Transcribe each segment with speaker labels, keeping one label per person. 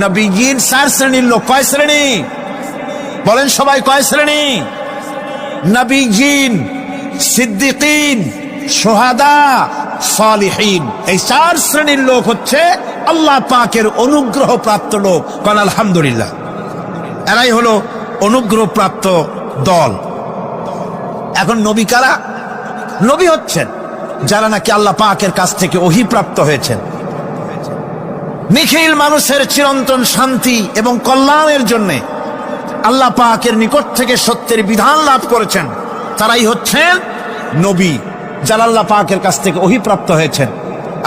Speaker 1: নবীগণ 4 শ্রেণীর লোক। কয় শ্রেণী বলেন সবাই, কয় শ্রেণী? নবীগণ, সিদ্দিকিন, শুহাদা, সালিহিন। এই 4 শ্রেণীর লোক হচ্ছে আল্লাহ পাকের অনুগ্রহ প্রাপ্ত লোক। কাল আলহামদুলিল্লাহ, এরাই হলো অনুগ্রহ প্রাপ্ত দল। এখন নবী কারা? নবী হচ্ছেন যারা নাকি আল্লাহ পাকের কাছ থেকে ওহী প্রাপ্ত হয়েছেন, নিখিল মানুষের চিরন্তন শান্তি এবং কল্যাণের জন্য আল্লাহ পাকের নিকট থেকে সত্যের বিধান লাভ করেছেন। তারাই হচ্ছেন নবী, যারা আল্লাহ পাকের কাছ থেকে ওহী প্রাপ্ত হয়েছেন।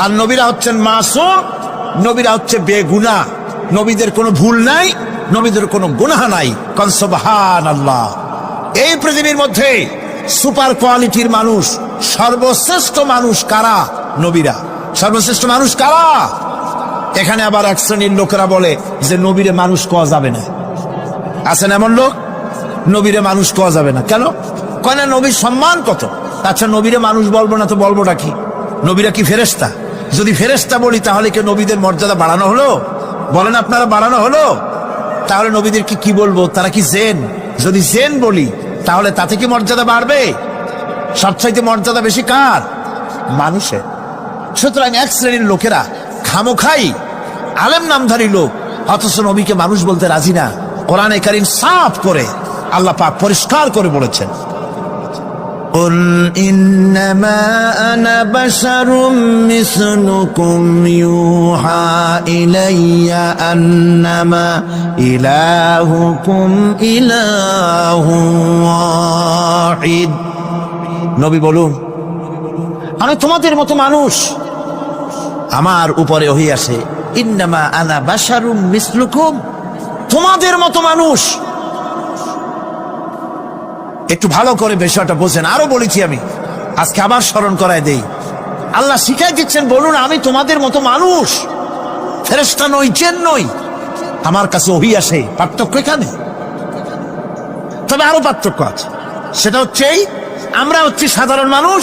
Speaker 1: আর নবীরা হচ্ছেন মাসুম, নবীরা হচ্ছে বেগুনাহ। নবীদের কোনো ভুল নাই, নবীদের কোনো গুনাহ নাই। কান সুবহানাল্লাহ। এই পৃথিবীর মধ্যে সুপার কোয়ালিটির মানুষ, সর্বশ্রেষ্ঠ মানুষ কারা? নবীরা। সর্বশ্রেষ্ঠ মানুষ কারা? এখানে আবার এক শ্রেণীর লোকেরা বলে যে নবীরে মানুষ কোয়া যাবে না। আছেন এমন লোক, নবীরে মানুষ কোয়া যাবে না। কেন? কয় না নবীর সম্মান কত। আচ্ছা, নবীরে মানুষ বলবো না তো বলবোটা কি? নবীরা কি ফেরেশতা? যদি ফেরেশতা বলি তাহলে কি নবীদের মর্যাদা বাড়ানো হলো? বলেন আপনারা, বাড়ানো হলো? তাহলে নবীদের কি বলবো? তারা কি জেন? যদি জেন বলি তাহলে তাতে কি মর্যাদা বাড়বে? সবচাইতে মর্যাদা বেশি কার? মানুষের। সুতরাং এক শ্রেণীর লোকেরা খামোখাই আলেম নামধারী লোক, অথচ নবীকে মানুষ বলতে রাজি না। কোরআনে কারীম সাফ করে আল্লাহ পাক পরিষ্কার করে বলেছেন, قل إنما أنا بشر مثلكم يوحى إلي أنما إلهكم إله واحد। নবী বলুন, আমি তোমাদের মতো মানুষ, আমার উপরে ওহী আসে। ইন্নামা আনা বাশারুম মিসলুকুম, তোমাদের মতো মানুষ। একটু ভালো করে বিষয়টা বোঝেন। আরো বলেছি আমি, আজকে আবার স্মরণ করায় দেই। আল্লাহ শিখাই দিচ্ছেন, বলুন আমি তোমাদের মতো মানুষ, ফেরেশতা নই, জিন নই, আমার কাছে ওহী আসে। পার্থক্য এখানে। তবে আরো পার্থক্য আছে, সেটা হচ্ছে আমরা হচ্ছি সাধারণ মানুষ,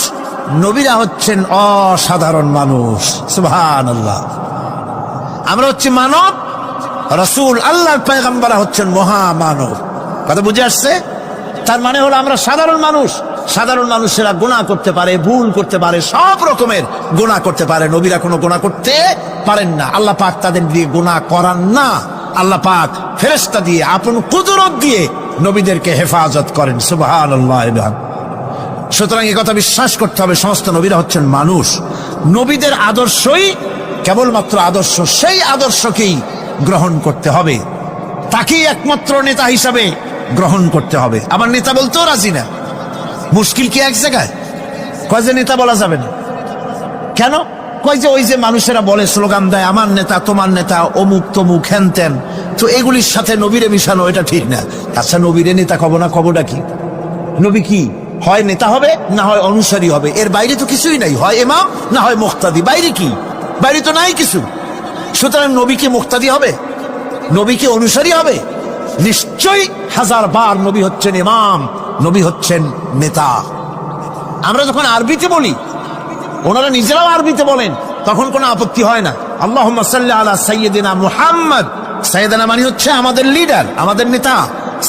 Speaker 1: নবীরা হচ্ছেন অসাধারণ মানুষ। সুবহানাল্লাহ। আমরা হচ্ছি মানব, রাসূল আল্লাহর পয়গম্বর হচ্ছেন মহামানব। কথা বুঝে আসছে? তার মানে হলো আমরা সাধারণ মানুষ। সাধারণ মানুষেরা গুনাহ করতে পারে, ভুল করতে পারে, সব রকমের গুনাহ করতে পারে। নবীরা কোনো গুনাহ করতে পারেন না। আল্লাহ পাক তাদের দিয়ে গুনাহ করান না। আল্লাহ পাক ফেরেশতা দিয়ে, আপন কুদরত দিয়ে নবীদেরকে হেফাজত করেন। সুবহানাল্লাহ। সুতরাং এই কথা বিশ্বাস করতে হবে, সমস্ত নবীরা হচ্ছেন মানুষ। নবীদের আদর্শই কেবলমাত্র আদর্শ, সেই আদর্শকেই গ্রহণ করতে হবে, তাকেই একমাত্র নেতা হিসাবে গ্রহণ করতে হবে। আবার নেতা বলতেও রাজি না। মুশকিল কি এক জায়গায়? কয় যে নেতা বলা যাবে না। কেন? কয় যে ওই যে মানুষেরা বলে, স্লোগান দেয়, আমার নেতা, তোমার নেতা, অমুক তমুক, হেন তেন। তো এগুলির সাথে নবীরে মিশানো এটা ঠিক না। আচ্ছা, নবীরে নেতা কব না, কবটা কি? নবী কি হয় নেতা হবে, না হয় অনুসারী হবে। এর বাইরে তো কিছুই নাই। হয় ইমাম, না হয় মুক্তাদি। বাইরে কি? বাইরে তো নাই কিছু। সুতরাং নবীকে মুক্তাদি হবে, নবীকে অনুসারী হবে? নিশ্চয়ই হাজার বার নবী হচ্ছেন ইমাম, নবী হচ্ছেন নেতা। আমরা যখন আরবিতে বলি, ওনারা নিজেরাও আরবিতে বলেন, তখন কোনো আপত্তি হয় না। আল্লাহুম্মা সাল্লি আলা সাইয়্যিদিনা মুহাম্মদ। সাইয়্যিদিনা মানে হচ্ছে আমাদের লিডার, আমাদের নেতা।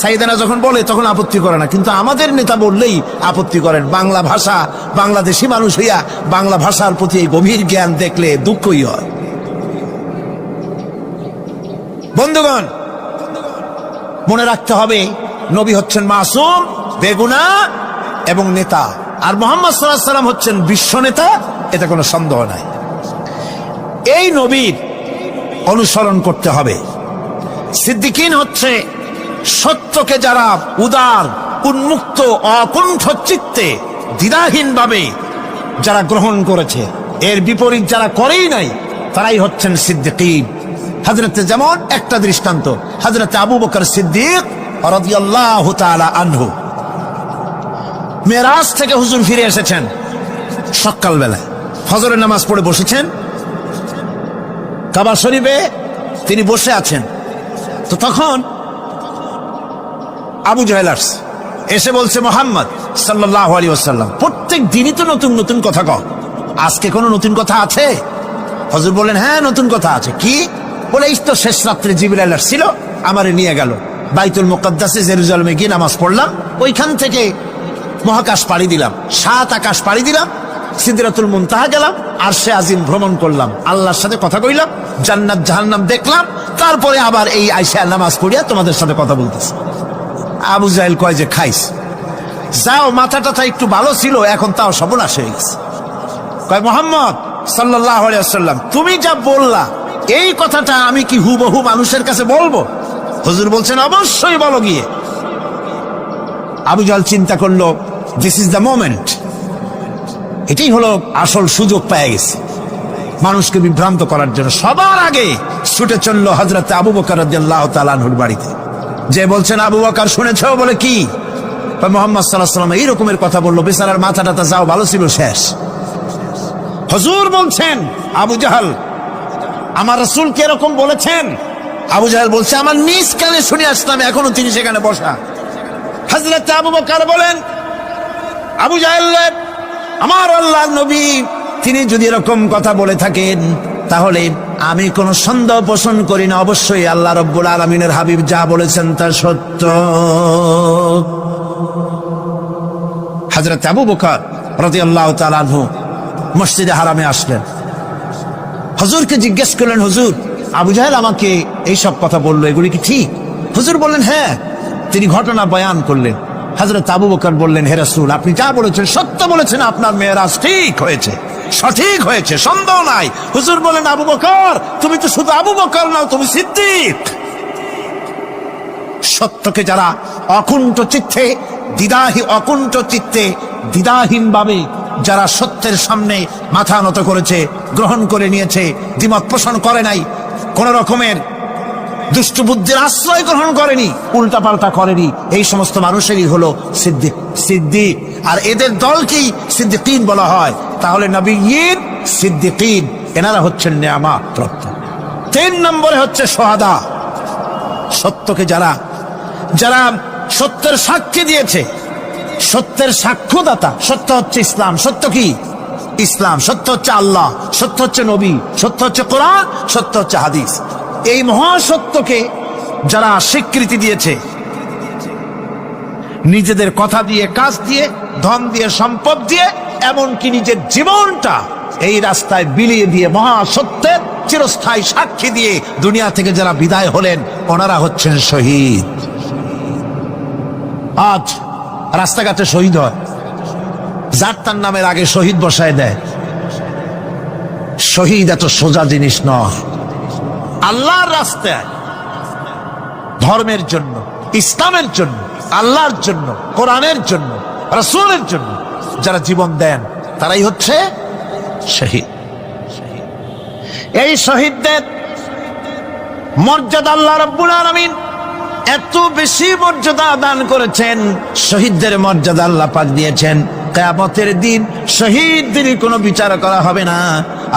Speaker 1: সাইয়্যিদিনা যখন বলে তখন আপত্তি করে না, কিন্তু আমাদের নেতা বললেই আপত্তি করেন। বাংলা ভাষা, বাংলাদেশি মানুষ হইয়া বাংলা ভাষার প্রতি এই গভীর জ্ঞান দেখলে দুঃখই হয়। বন্ধুগণ, মনে রাখতে হবে, নবী হচ্ছেন মাসুম, বেগুনাহ এবং নেতা। আর মুহাম্মদ সাল্লাল্লাহু আলাইহি ওয়াসাল্লাম হচ্ছেন বিশ্ব নেতা, এটা কোনো সন্দেহ নাই। এই নবীর অনুসরণ করতে হবে। সিদ্দিকিন হচ্ছে সত্যকে যারা উদার, উন্মুক্ত, অকুণ্ঠ চিত্তে, দ্বিধাহীন ভাবে যারা গ্রহণ করেছে, এর বিপরীত যারা করেই নাই, তারাই হচ্ছেন সিদ্দিকিন। হযরতে, যেমন একটা দৃষ্টান্ত, হযরতে আবু বকর সিদ্দিক রাদিয়াল্লাহু তাআলা আনহু, মেরাজ থেকে হুজুর ফিরে এসেছেন সকালবেলায়, ফজরের নামাজ পড়ে বসেছেন কাবা শরীফে, তিনি বসে আছেন। তো তখন আবু জাহেল এসে বলছে, মুহাম্মদ সাল্লাল্লাহু আলাইহি ওয়াসাল্লাম, প্রত্যেক দিনই তো নতুন নতুন কথা কও, আজকে কোনো নতুন কথা আছে? হুজুর বললেন, হ্যাঁ নতুন কথা আছে। কি? বলে এই তো শেষ রাত্রে জিবরাইল আসছিল, আমারে নিয়ে গেল বাইতুল মুকাদ্দাসে, জেরুজালেমে গিয়ে নামাজ পড়লাম, ওইখান থেকে মহাকাশ পাড়ি দিলাম, 7 আকাশ পাড়ি দিলাম, সিদরাতুল মুনতাহা গেলাম, আরশে আজিম ভ্রমণ করলাম, আল্লাহর সাথে কথা কইলাম, জান্নাত জাহান্নাম দেখলাম, তারপরে আবার এই আইসা নামাজ পড়িয়া তোমাদের সাথে কথা বলতেছি। আবু জাহেল কয় যে খাইস, যাও মাথাটা একটু ভালো ছিল, এখন তাও সর্বনাশ হয়ে গেছে। কয় মুহাম্মদ সাল্লাল্লাহু আলাইহি ওয়াসাল্লাম, তুমি যা বললা এই কথাটা আমি কি হুবহু মানুষের কাছে বলবো? হুজুর বলছেন অবশ্যই বলো গিয়ে। আবু জাহেল চিন্তা করলো, দিস ইজ দ্য মোমেন্ট, এটাই হলো আসল সুযোগ পেয়ে গেছে মানুষকে বিভ্রান্ত করার জন্য। সবার আগে ছুটে চললো হযরত আবু বকর রাদিয়াল্লাহু তাআলা আনহুর বাড়িতে, যে বলছেন আবু বকর শুনেছো? বলে কি? মুহাম্মদ সাল্লাল্লাহু আলাইহি ওয়াসাল্লাম এইরকমের কথা বললো, বেচারার মাথাটা যাও ভালো ছিল শেষ। হুজুর বলছেন আবু জাহেল আমার রাসূল কি এরকম বলেছেন? আবু জাহেল বলছে আমার নিজ কানে শুনে আসলাম, এখনো তিনি সেখানে বসা। হযরত আবু বকর বলেন, আবু জাহেল আমার আল্লাহর নবী তিনি যদি এরকম কথা বলে থাকেন তাহলে আমি কোন সন্দেহ পোষণ করি না, অবশ্যই আল্লাহ রাব্বুল আলামিনের হাবিব যা বলেছেন তা সত্য। হযরত আবু বকর রাদিয়াল্লাহু তাআলা আনহু মসজিদে হারামে আসলেন, হুজুরকে জিজ্ঞেস করলেন, হুজুর আবু জাহেল আমাকে এই সব কথা বললো, এগুলি কি ঠিক? হুজুর বললেন হ্যাঁ। তিনি ঘটনা বয়ান করলেন। হযরত আবু বকর বললেন, হে রাসূল আপনি যা বলেছেন সত্য বলেছেন, আপনার মেরাজ ঠিক হয়েছে, সঠিক হয়েছে, সন্দেহ নাই। হুজুর বলেন, আবু বকর তুমি তো শুধু আবু বকর নাও, তুমি সিদ্দিক। সত্যকে যারা অকুণ্ঠ চিত্তে দ্বিধাহীন ভাবে যারা সত্যের সামনে মাথা নত করেছে, গ্রহণ করে নিয়েছে, দ্বিমত পোষণ করে নাই, কোন রকমের দুষ্ট বুদ্ধির আশ্রয় গ্রহণ করেনি, উল্টাপাল্টা করেনি, এই সমস্ত মানুষেরই হলো সিদ্দিক। আর এদের দলকেই সিদ্দিকিন বলা হয়। তাহলে নবিয়্যিন, সিদ্দিকিন এনারা হচ্ছেন নেয়ামত প্রাপ্ত। 3 নম্বরে হচ্ছে শুহাদা, সত্যকে যারা সত্যের সাক্ষী দিয়েছে, সত্যের সাক্ষ্যদাতা। সত্য হচ্ছে ইসলাম। সত্য কি? ইসলাম। সত্য হচ্ছে আল্লাহ, সত্য হচ্ছে নবী, সত্য হচ্ছে কোরআন, সত্য হচ্ছে হাদিস। এই মহাসত্যকে যারা স্বীকৃতি দিয়েছে, নিজেদের কথা দিয়ে, কাজ দিয়ে, ধন দিয়ে, সম্পদ দিয়ে, এমনকি নিজের জীবনটা এই রাস্তায় বিলিয়ে দিয়ে মহাসত্যের চিরস্থায়ী সাক্ষী দিয়ে দুনিয়া থেকে যারা বিদায় হলেন, ওনারা হচ্ছেন শহীদ। আজ রাস্তাঘাটে শহীদ হয়, যার তার নামের আগে শহীদ বসায় দেয়। শহীদ এত সোজা জিনিস নয়। আল্লাহর রাস্তায়, ধর্মের জন্য, ইসলামের জন্য, আল্লাহর জন্য, কোরআনের জন্য, রাসূলের জন্য যারা জীবন দেন তারাই হচ্ছে শহীদ। এই শহীদদের মর্যাদা আল্লাহ রাব্বুল আলামিন এত বেশি মর্যাদা দান করেছেন। শহীদদের মর্যাদা আল্লাহ পাক দিয়েছেন, কিয়ামতের দিন শহীদদের কোনো বিচার করা হবে না।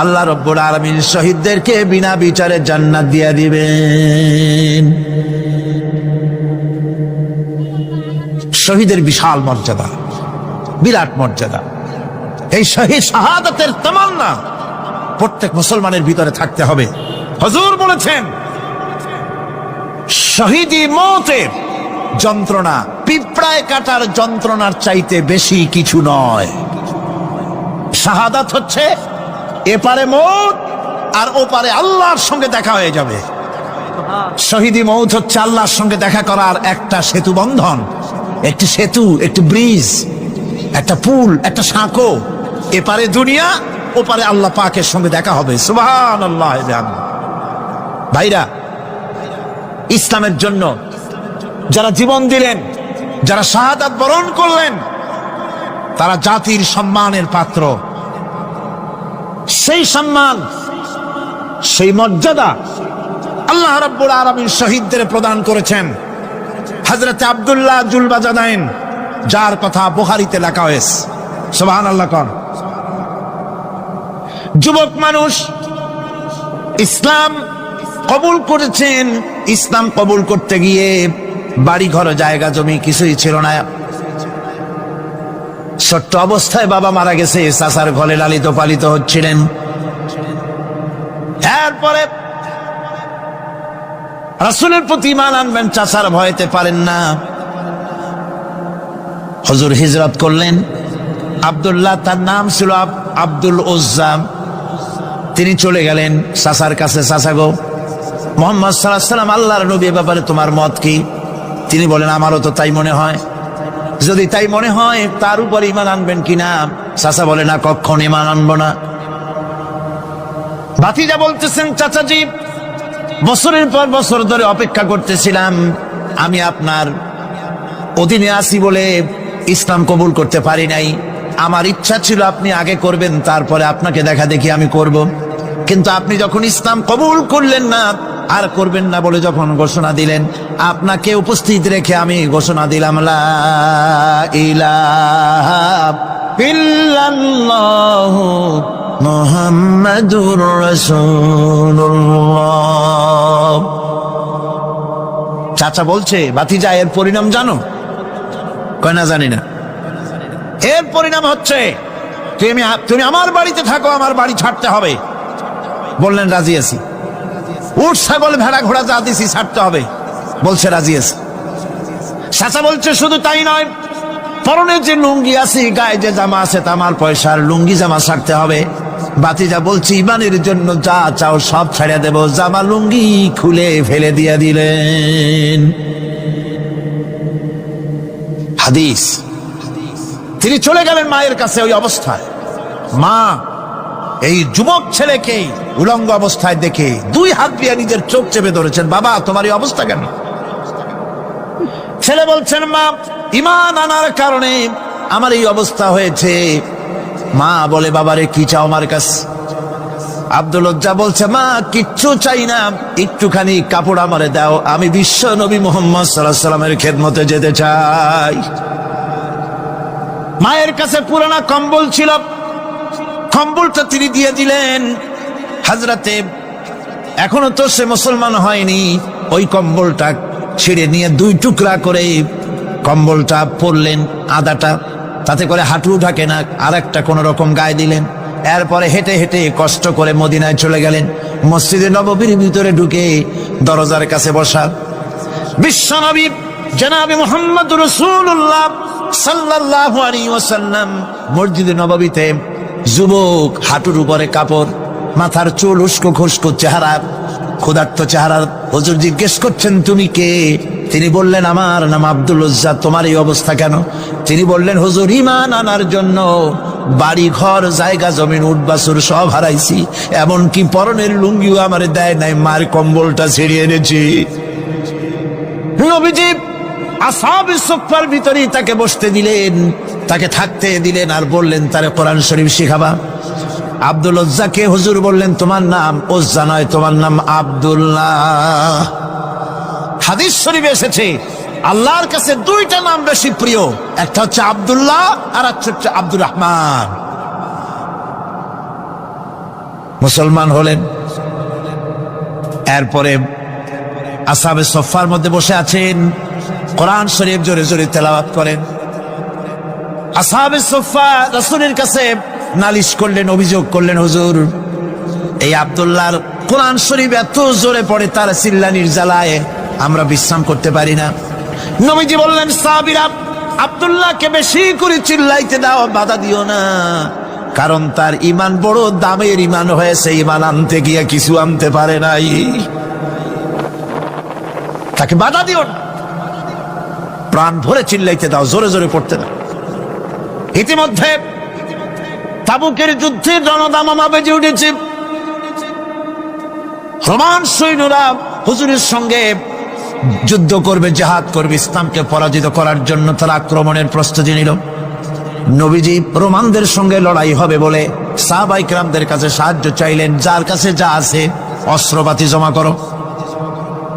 Speaker 1: আল্লাহ রাব্বুল আলামিন শহীদদেরকে বিনা বিচারে জান্নাত দিয়ে দিবেন। শহীদের বিশাল মর্যাদা, বিরাট মর্যাদা। এই শহীদ শাহাদাতের তামান্না প্রত্যেক মুসলমানের ভিতরে থাকতে হবে। হুজুর বলেছেন, শহীদি মওতের যন্ত্রণা পিঁপড়ায় কাটার যন্ত্রণার চাইতে বেশি কিছু নয়। শাহাদাত হচ্ছে এপারে মওত আর ওপারে আল্লাহর সঙ্গে দেখা হয়ে যাবে। শহীদি মওত হচ্ছে আল্লাহর সঙ্গে দেখা করার একটা সেতু বন্ধন, একটি সেতু, একটি ব্রিজ, একটা পুল, একটা সাঁকো। এপারে দুনিয়া, ওপারে আল্লাহ পাকের সঙ্গে দেখা হবে। সুবহানাল্লাহ। ভাইরা, ইসলামের জন্য যারা জীবন দিলেন, যারা শাহাদাত বরণ করলেন, তারা জাতির সম্মানের পাত্র। সেই সম্মান, সেই মর্যাদা আল্লাহ রাব্বুল আলামিন শহীদদের প্রদান করেছেন। হযরত আব্দুল্লাহ জুলবাজাদাইন, যার কথা বুখারীতে লেখা হয়েছে, সুবহানাল্লাহ কোন যুবক মানুষ ইসলাম কবুল করেছেন। ইসলাম কবুল করতে গিয়ে বাড়ি ঘর, জায়গা জমি কিছুই ছিল না। ছোট্ট অবস্থায় বাবা মারা গেছে, চাচার ঘরে লালিত পালিত হচ্ছিলেন। এরপরে রাসূলের প্রতি ঈমান আনবেন, চাচার ভয়তে পারেন না। হুজুর হিজরত করলেন। আব্দুল্লাহ তার নাম ছিল আব্দুল উজ্জা। তিনি চলে গেলেন চাচার কাছে। চাচা গো, মুহাম্মদ সাল্লাল্লাহু আলাইহি ওয়াসাল্লাম আল্লাহর নবী, ব্যাপারে তোমার মত কি? তিনি বলেন, আমারও তো তাই মনে হয়। যদি তাই মনে হয় তার উপর ঈমান আনবেন কিনা? চাচা বলে, না, কখনো ঈমান আনবো না। ভাতিজা বলতেছেন, চাচাজি, বছরের পর বছর ধরে অপেক্ষা করতেছিলাম, আমি আপনার অধীনে আছি বলে ইসলাম কবুল করতে পারি নাই। আমার ইচ্ছা ছিল আপনি আগে করবেন, তারপরে আপনাকে দেখা দেখি আমি করব। কিন্তু আপনি যখন ইসলাম কবুল করলেন না আর করবেন না বলে যখন ঘোষণা দিলেন, আপনাকে উপস্থিত রেখে আমি ঘোষণা দিলাম, লা ইলাহা ইল্লাল্লাহু মুহাম্মাদুর রাসূলুল্লাহ। চাচা বলছে, ভাতিজা, এর পরিণাম জানো? কয়, না, জানি না। এর পরিণাম হচ্ছে তুমি আমার বাড়িতে থাকো, আমার বাড়ি ছাড়তে হবে। বললেন, রাজি আছি। উট ছাগল ভেড়া ঘোড়া যা দিছি ছাড়তে হবে। বলছে, রাজি আছি। চাচা বলছে, শুধু তাই নয়, পরনে যে লুঙ্গি আছে, গায়ে যে জামা আছে, তামার পয়সার লুঙ্গি জামা ছাড়তে হবে। ভাতিজা বলছে, ঈমানের জন্য যা চাও সব ছাড়িয়ে দেব। জামা লুঙ্গি খুলে ফেলে দিয়ে দিলেন। হাদিস। তিনি চলে গেলেন মায়ের কাছে ওই অবস্থায়। মা এই যুবক ছেলেকে উলঙ্গ অবস্থায় দেখে 2 হাত দিয়ে নিজের চোখ চেপে ধরেছেন। বাবা, তোমার এই অবস্থা কেন? ছেলে বলছেন, মা, ঈমান আনার কারণে আমার এই অবস্থা হয়েছে। মা বলে, বাবারে, কি চাও আমার কাছে? আব্দুল উজ্জা বলছে, মা, কিচ্ছু চাই না, একটুখানি কাপড় আমারে দাও, আমি বিশ্ব নবী মুহাম্মদ সাল্লাল্লাহু আলাইহি ওয়াসাল্লামের খেদমতে যেতে চাই। মায়ের কাছে পুরানা কম্বল ছিল, কম্বলটা তিনি দিয়ে দিলেন। হযরতে, এখনো তো সে মুসলমান হয়নি, ওই কম্বলটা ছিঁড়ে নিয়ে 2 টুকরা করে কম্বলটা পরলেন, আদাটা, তাতে করে হাঁটু ঢাকে না, আর একটা কোন রকম গায়ে দিলেন। এরপরে হেঁটে হেঁটে কষ্ট করে মদিনায় চলে গেলেন। মসজিদে নববীর ভিতরে ঢুকে দরজার কাছে বসা বিশ্বনবী জনাবে মুহাম্মদুর রাসূলুল্লাহ সাল্লাল্লাহু আলাইহি ওয়াসাল্লাম মসজিদে নববীতে, যুবক, হাঁটুর উপরে কাপড়, মাথার চুল উস্কো খুস্কো চেহারা, ক্ষুধার্ত চেহারা। হুজুর জিজ্ঞেস করছেন, তুমি কে? তিনি বললেন, আমার নাম আব্দুল উজ্জা। তোমার এই অবস্থা কেন? তিনি বললেন, হুজুর, ঈমান আনার জন্য বাড়ি ঘর জায়গা জমিন উট বাছুর সব হারাইছি, এমনকি পরনের লুঙ্গিও আমারে দেয় নাই, মার কম্বলটা ছিঁড়িয়ে এনেছি। নবীজি আসহাবে সুফফার ভিতরেই তাকে বসতে দিলেন, তাকে থাকতে দিলেন, আর বললেন, তারে কোরআন শরীফ শিখাবা। আব্দুল উজ্জাকে হুজুর বললেন, তোমার নাম উজ্জা নয়, তোমার নাম আব্দুল্লাহ। হাদিস শরীফে এসেছে, আল্লাহর কাছে 2টা নাম বেশি প্রিয়, একটা হচ্ছে আব্দুল্লাহ আর একটা হচ্ছে আব্দুর রহমান। মুসলমান হলেন। এরপরে আসহাবে সুফফার মধ্যে বসে আছেন, কোরআন শরীফ জোরে জোরে তেলাওয়াত করেন। আসহাবে সুফফা রাসূলের কাছে নালিশ করলেন, অভিযোগ করলেন, হুজুর, এই আব্দুল্লাহর কোরআন শরীফ এত জোরে পড়ে, তার চিল্লানির জ্বালায় আমরা বিশ্রাম করতে পারি না। নবীজি বললেন, সাহাবীরা, আব্দুল্লাহকে বেশি করে চিল্লাইতে দাও, বাধা দিও না, কারণ তার ঈমান বড় দামের ঈমান হয়েছে, ঈমান আনতে গিয়ে কিছু আনতে পারে নাই, তাকে বাধা দিও না, প্রাণ ভরে চিল্লাইতে দাও, জোরে জোরে পড়তে দাও। ইতিমধ্যে তাবুকের যুদ্ধের রণদামামা বেজে উঠেছে। রোমান সৈন্যরা হুজুরের সঙ্গে যুদ্ধ করবে, জিহাদ করবে, ইসলামকে পরাজিত করার জন্য তারা আক্রমণের প্রস্তুতি নিল। নবীজি রোমানদের সঙ্গে লড়াই হবে বলে সাহাবায়ে কেরামদের কাছে সাহায্য চাইলেন, যার কাছে যা আছে অস্ত্রপাতি জমা করো,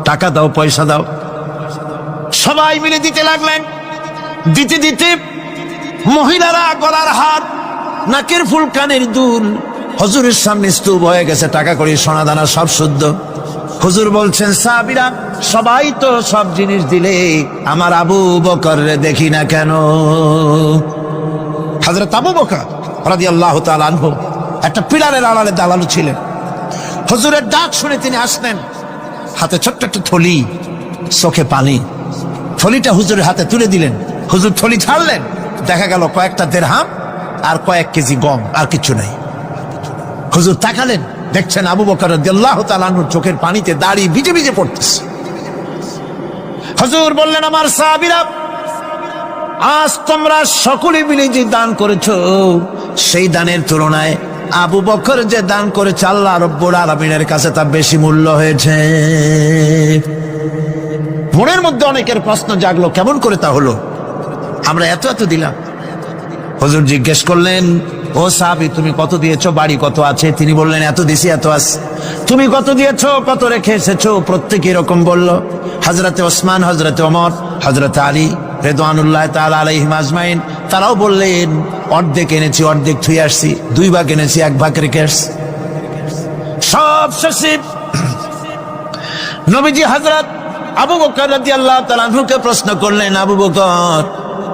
Speaker 1: টাকা দাও, পয়সা দাও। সবাই মিলে দিতে লাগলেন। দিতে দিতে মহিলারা গলার হার, নাকের ফুল, কানের দুল হুজুরের সামনে স্তূপ হয়ে গেছে, টাকা কড়ি, সোনা দানা সব শুদ্ধ। হুজুর বলছেন, সাহাবীরা, সবাই তো সব জিনিস দিলে, আমার আবু বকররে দেখি না কেন? হযরত আবু বকর রাদিয়াল্লাহু তাআলা আনহু একটা পিলারের আড়ালে দাঁড়ানো ছিলেন। হুজুরের ডাক শুনে তিনি আসলেন। হাতে ছোট্ট একটা থলি, চোখে পানি। থলিটা হুজুরের হাতে তুলে দিলেন, হুজুর থলি ছাড়লেন, দেখা গেল কয়েকটা দেরহাম আর কয়েক কেজি গম, আর কিছু নাই। হুজুর তাকালেন, দেখছেন আবু বকর রাদিয়াল্লাহু তাআলা আনহুর চোখের পানিতে দাড়ি ভিজে ভিজে পড়তেছে। হুজুর বললেন, আমার সাহাবীরা, আজ তোমরা সকলে মিলে যে দান করেছো, সেই দানের তুলনায় আবু বকর যে দান করেছে আল্লাহ রব্বুল আলামিনের কাছে তা বেশি মূল্য হয়েছে। মনের মধ্যে অনেকের প্রশ্ন জাগলো, কেমন করে তা হলো? আমরা এত এত দিলাম। হুজুর জিজ্ঞেস করলেন, ও সাহাবী, তুমি কত দিয়েছো, বাড়ি কত আছে? তিনি বললেন, এত দিছি, এত আছে। তুমি কত দিয়েছো, কত রেখে এসেছো? প্রত্যেকে এরকম বলল। হযরতে ওসমান, হযরতে ওমর, হযরতে আলী রিদওয়ানুল্লাহ তাআলা আলাইহিম আজমাইন, তারাও বললেন, অর্ধেক এনেছি, অর্ধেক থুই আসছি, 2 ভাগ এনেছি, 1 ভাগ রেখে আসছি। সব শেষে নবীজি হযরত আবু বকর রাদিয়াল্লাহু তাআলা আনহুকে প্রশ্ন করলেন, আবু বকর,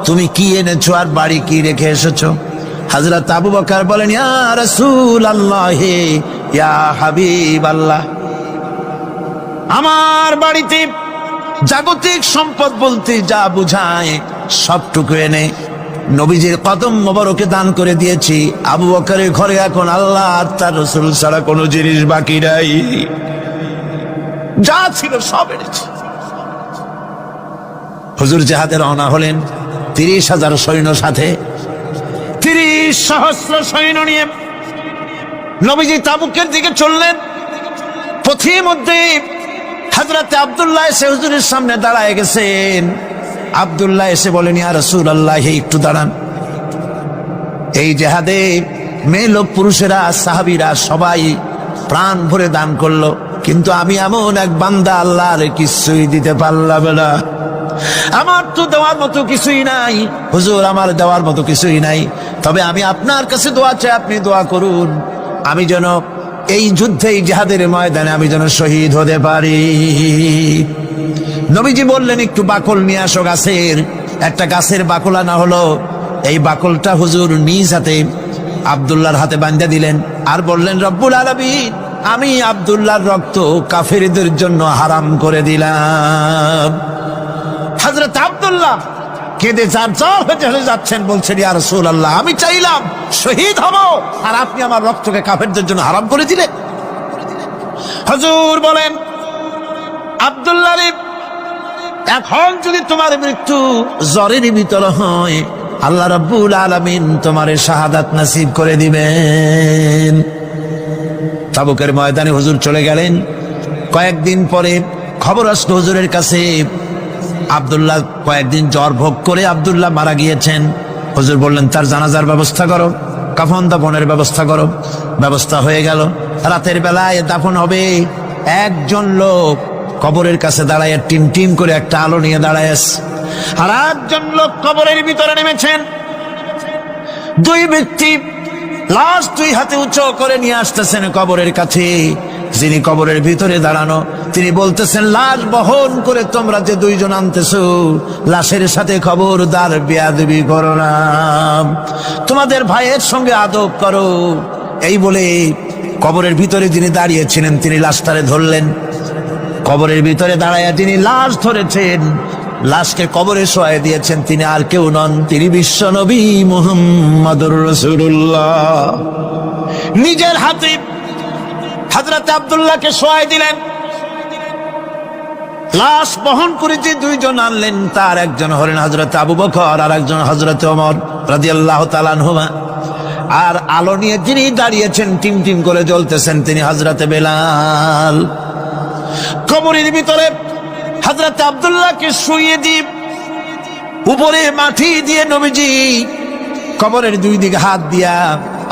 Speaker 1: তুমি কি এনেছো আর বাড়ি কি রেখে এসেছো? হযরত আবু বকর বলেন, ইয়া রাসূলুল্লাহ, ইয়া হাবিবাল্লাহ, আমার বাড়িতে জাগতিক সম্পদ বলতে যা বুঝায় সবটুকু এনে নবীজির কদম মোবারকে দান করে দিয়েছি। আবু বকরের ঘরে এখন আল্লাহ আর তার রাসূল ছাড়া কোনো জিনিস বাকি নাই, যা ছিল সব এনেছি। হুজুর জিহাদে রওনা হলেন 30,000 সৈন্য সাথে, 30,000 সৈন্য নিয়ে নবীজি তাবুকের দিকে চললেন। পথের মধ্যে হযরতে আব্দুল্লাহ এসে হুজুরের সামনে দাঁড়ায় গেছেন। আব্দুল্লাহ এসে বলেন, ইয়া রাসূলুল্লাহ, একটু দাঁড়ান। এই জিহাদে মেয়ে লোক পুরুষেরা সাহাবীরা সবাই প্রাণ ভরে দান করলো, কিন্তু আমি এমন এক বান্দা, আল্লাহর কিছুই দিতে পারলাম না। আমার তো দেওয়ার মতো কিছুই নাই হুজুর, আমার দেওয়ার মতো কিছুই নাই। তবে আমি আপনার কাছে দোয়া চাই, আপনি দোয়া করুন, আমি যেন এই যুদ্ধে, এই জিহাদের ময়দানে আমি যেন শহীদ হতে পারি। নবীজি বললেন, একটু বাকল নিয়ে আসো গাছের। একটা গাছের বাকল আনা হলো। এই বাকলটা হুজুর নিজ হাতে আব্দুল্লাহর হাতে বাঁধা দিলেন, আর বললেন, রব্বুল আলামিন, আমি আব্দুল্লাহর রক্ত কাফেরদের জন্য হারাম করে দিলাম। হযরত আব্দুল্লাহ কেঁদে জারজার হয়ে চলে যাচ্ছেন, বলছেন, ইয়া রাসূলুল্লাহ, আমি চাইলাম শহীদ হব, আর আপনি আমার রক্তকে কাফেরদের জন্য হারাম করে দিলেন। হুজুর বলেন, আব্দুল্লাহ রে, এখন যদি তোমার মৃত্যু জ্বরের ভিতরে হয়, আল্লাহ রাব্বুল আলামিন তোমার শাহাদাত নসিব করে দিবেন। তাবুকের ময়দানে হুজুর চলে গেলেন। কয়েকদিন পরে খবর আসলো হুজুরের কাছে, আব্দুল্লাহ কয়েকদিন জ্বর ভোগ করে আব্দুল্লাহ মারা গিয়েছেন। হুজুর বললেন, তার জানাজার ব্যবস্থা করো, কাফন দাফনের ব্যবস্থা করো। ব্যবস্থা হয়ে গেল। রাতের বেলায় দাফন হবে। একজন লোক কবরের কাছে দাঁড়ায় টিম টিম করে একটা আলো নিয়ে দাঁড়ায় আছে, আর একজন লোক কবরের ভিতরে নেমেছেন। 2 ব্যক্তি লাশ 2 হাতে উঁচু করে নিয়ে আসতেছেন কবরের কাছে। যিনি কবরের ভিতরে দাঁড়ানো, তিনি বলতেছেন, লাশ বহন করে তোমরা যে 2 জন আনতেছো, লাশের সাথে খবরদার বেয়াদবি করো না, তোমাদের ভাইয়ের সঙ্গে আদব করো। এই বলে কবরের ভিতরে যিনি দাঁড়িয়েছিলেন, তিনি লাশটারে ধরলেন। কবরের ভিতরে দাঁড়াইয়া তিনি লাশ ধরেছেন, লাশকে কবরে শোয়াই দিয়েছেন। তিনি আর কেউ নন, তিনি বিশ্ব নবী মুহাম্মদুর রাসূলুল্লাহ। নিজের হাতে হযরত আব্দুল্লাহকে শোয়াই দিলেন। লাশ বহন করে যে 2 জন আনলেন, তার একজন হলেন হযরত আবু বকর, আর একজন হযরত ওমর রাদিয়াল্লাহু তাআলা আনহুমা। আর আলো নিয়ে যিনি দাঁড়িয়েছেন, টিম টিম করে জ্বলতেছেন, তিনি হযরত বেলাল। কবরের ভিতরে হযরত আব্দুল্লাহকে শুইয়ে দিয়ে উপরে মাটি দিয়ে নবীজি কবরের 2 দিকে হাত দিয়া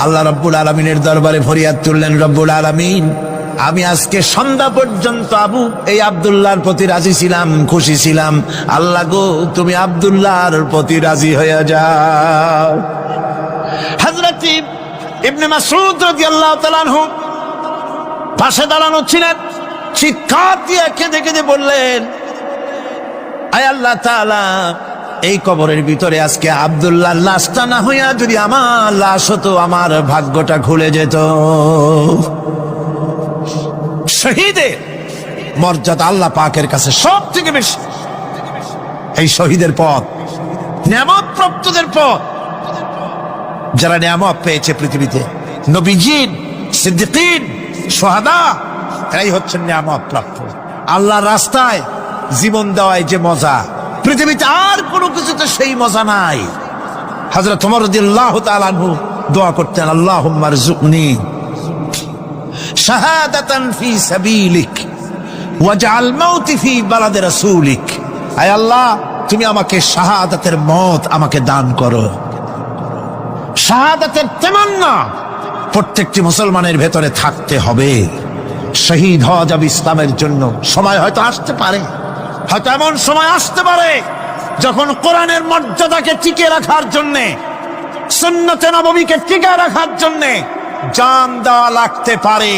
Speaker 1: আল্লাহ রাব্বুল আলামিনের দরবারে ফরিয়াদ তুললেন, রব্বুল আলামিন, আমি আজকে সন্ধ্যা পর্যন্ত এই আব্দুল্লাহর প্রতি রাজি ছিলাম, খুশি ছিলাম। আল্লাহ গো, তুমি আব্দুল্লাহর প্রতি রাজি হয়ে যাও। হযরত ইবনে মাসউদ রাদিয়াল্লাহু তাআলা আনহু পাশে দাঁড়ানো ছিলেন। চিৎকার দিয়ে কেঁদে কেঁদে বললেন, আয় আল্লাহ তাআলা, এই কবরের ভিতরে আজকে আব্দুল্লাহর লাশটা না হইয়া যদি আমার লাশ হতো, আমার ভাগ্যটা খুলে যেত। শহীদের মর্যাদা আল্লাহ পাকের কাছে সব থেকে বেশি। এই শহীদের পথ, নিয়ামত প্রাপ্তদের পথ, যারা নিয়ামত পেয়েছে পৃথিবীতে, নবীজিন, সিদ্দিকিন, শুহাদা, এরাই হচ্ছেন নিয়ামত প্রাপ্ত। আল্লাহর রাস্তায় জীবন দেওয়ায় যে মজা, পৃথিবীতে আর কোনো কিছুতে সেই মজা নাই। হযরত ওমর রাদিয়াল্লাহু তাআলা আনহু দোয়া করতেন, আল্লাহুম্মা রযুকনি শাহাদাতান ফি সাবিলিক ওয়াজআল মাউতি ফি বালাদি রাসূলিক। আয় আল্লাহ, তুমি আমাকে শাহাদাতের মত আমাকে দান করো। শাহাদাতের তামান্না প্রত্যেকটি মুসলমানের ভেতরে থাকতে হবে। শহীদ হওয়া যাবে ইসলামের জন্য। সময় হয়তো আসতে পারে, হয়তো এমন সময় আসতে পারে যখন কোরআনের মর্যাদাকে টিকে রাখার জন্য, সুন্নতে নববীকে টিকে রাখার জন্য জান দেওয়া লাগতে পারে।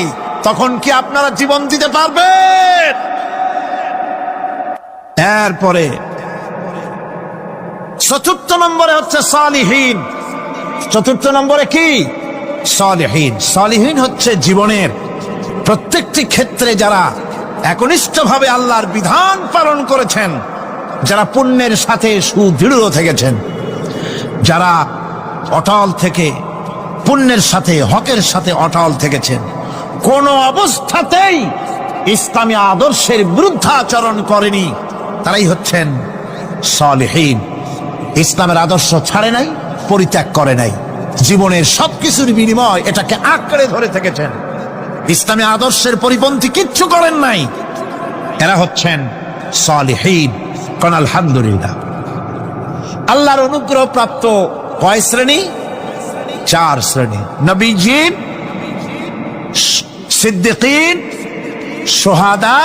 Speaker 1: তখন কি আপনারা জীবন দিতে পারবেন? এরপরে চতুর্থ নম্বরে হচ্ছে সালিহিন। চতুর্থ নম্বরে কি? সালিহিন। সালিহিন হচ্ছে জীবনের প্রত্যেকটি ক্ষেত্রে যারা একনিষ্ঠভাবে আল্লাহর বিধান পালন করেছেন, যারা পুণ্যের সাথে সুদৃঢ় থেকেছেন, যারা অটল থেকে পুণ্যের সাথে হকের সাথে অটল থেকেছেন, কোন অবস্থাতেই ইসলামী আদর্শের বিরুদ্ধাচরণ করেনি, তারাই হচ্ছেন সালিহিন। ইসলামের আদর্শ ছাড়ে নাই, পরিত্যাগ করে নাই, জীবনের সবকিছুর বিনিময় এটাকে আঁকড়ে ধরে থেকেছেন, ইসলামী আদর্শের পরিপন্থী কিচ্ছু করেন নাই। এরা হচ্ছেন সালিহিন। কোন আলহামদুলিল্লাহ। আল্লাহর অনুগ্রহ প্রাপ্ত কয় শ্রেণী? 4 শ্রেণী। নবীজিন, সিদ্দিকিন, শুহাদা,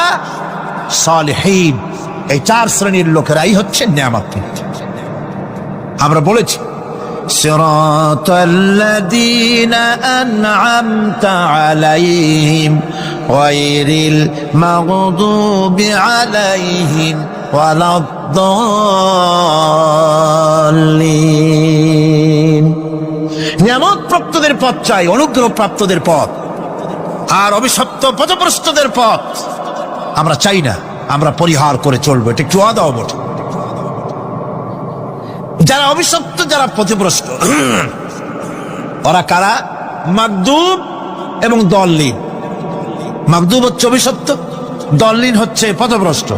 Speaker 1: সালিহিন, এই 4 শ্রেণীর লোকেরাই হচ্ছে নিয়ামত। আমরা বলেছি সিরাতাল্লাযীনা আন'আমতা আলাইহিম গায়রিল মাগদুবি আলাইহিম ওয়ালাদ-দাল্লিন। নিয়ামত প্রাপ্তদের পথ চাই, অনুগ্রহ প্রাপ্তদের পথ, আর অভিশপ্ত পথভ্রষ্টদের পথ আমরা চাই না। আমরা পরিহার করে চলবো, এটা একটু আদাও বটে। যারা অভিশপ্ত, যারা পথভ্রষ্ট, ওরা কারা? মাগদুব এবং দল্লিন। মাগদুব হচ্ছে অভিশপ্ত, দল্লিন হচ্ছে পথভ্রষ্ট।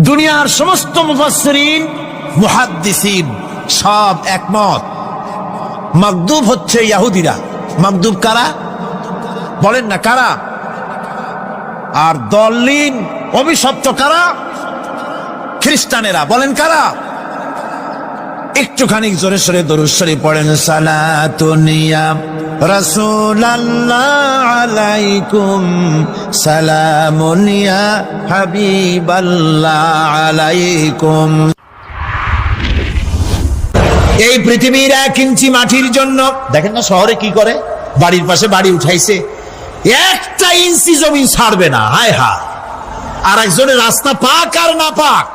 Speaker 1: দুনিয়ার সমস্ত মুফাসসিরিন, মুহাদ্দিসিন সব একমত, মাগদুব হচ্ছে ইহুদিরা। মাগদুব কারা? বলেন না কারা? আর দল্লিন, অভিশপ্ত কারা? খ্রিস্টানেরা। বলেন কারা? একটুখানি জোরে সোরে দরুদ শরীফ পড়েন। সালাতুন ইয়া রাসূলুল্লাহ আলাইকুম, সালামুন ইয়া হাবিবাল্লাহ আলাইকুম। এই পৃথিবীর 1 ইঞ্চি মাটির জন্য, দেখেন না শহরে কি করে, বাড়ির পাশে বাড়ি উঠাইছে, 1 ইঞ্চি জমি ছাড়বে না। হায় হায়। আর একজনের রাস্তা পাক আর না পাক,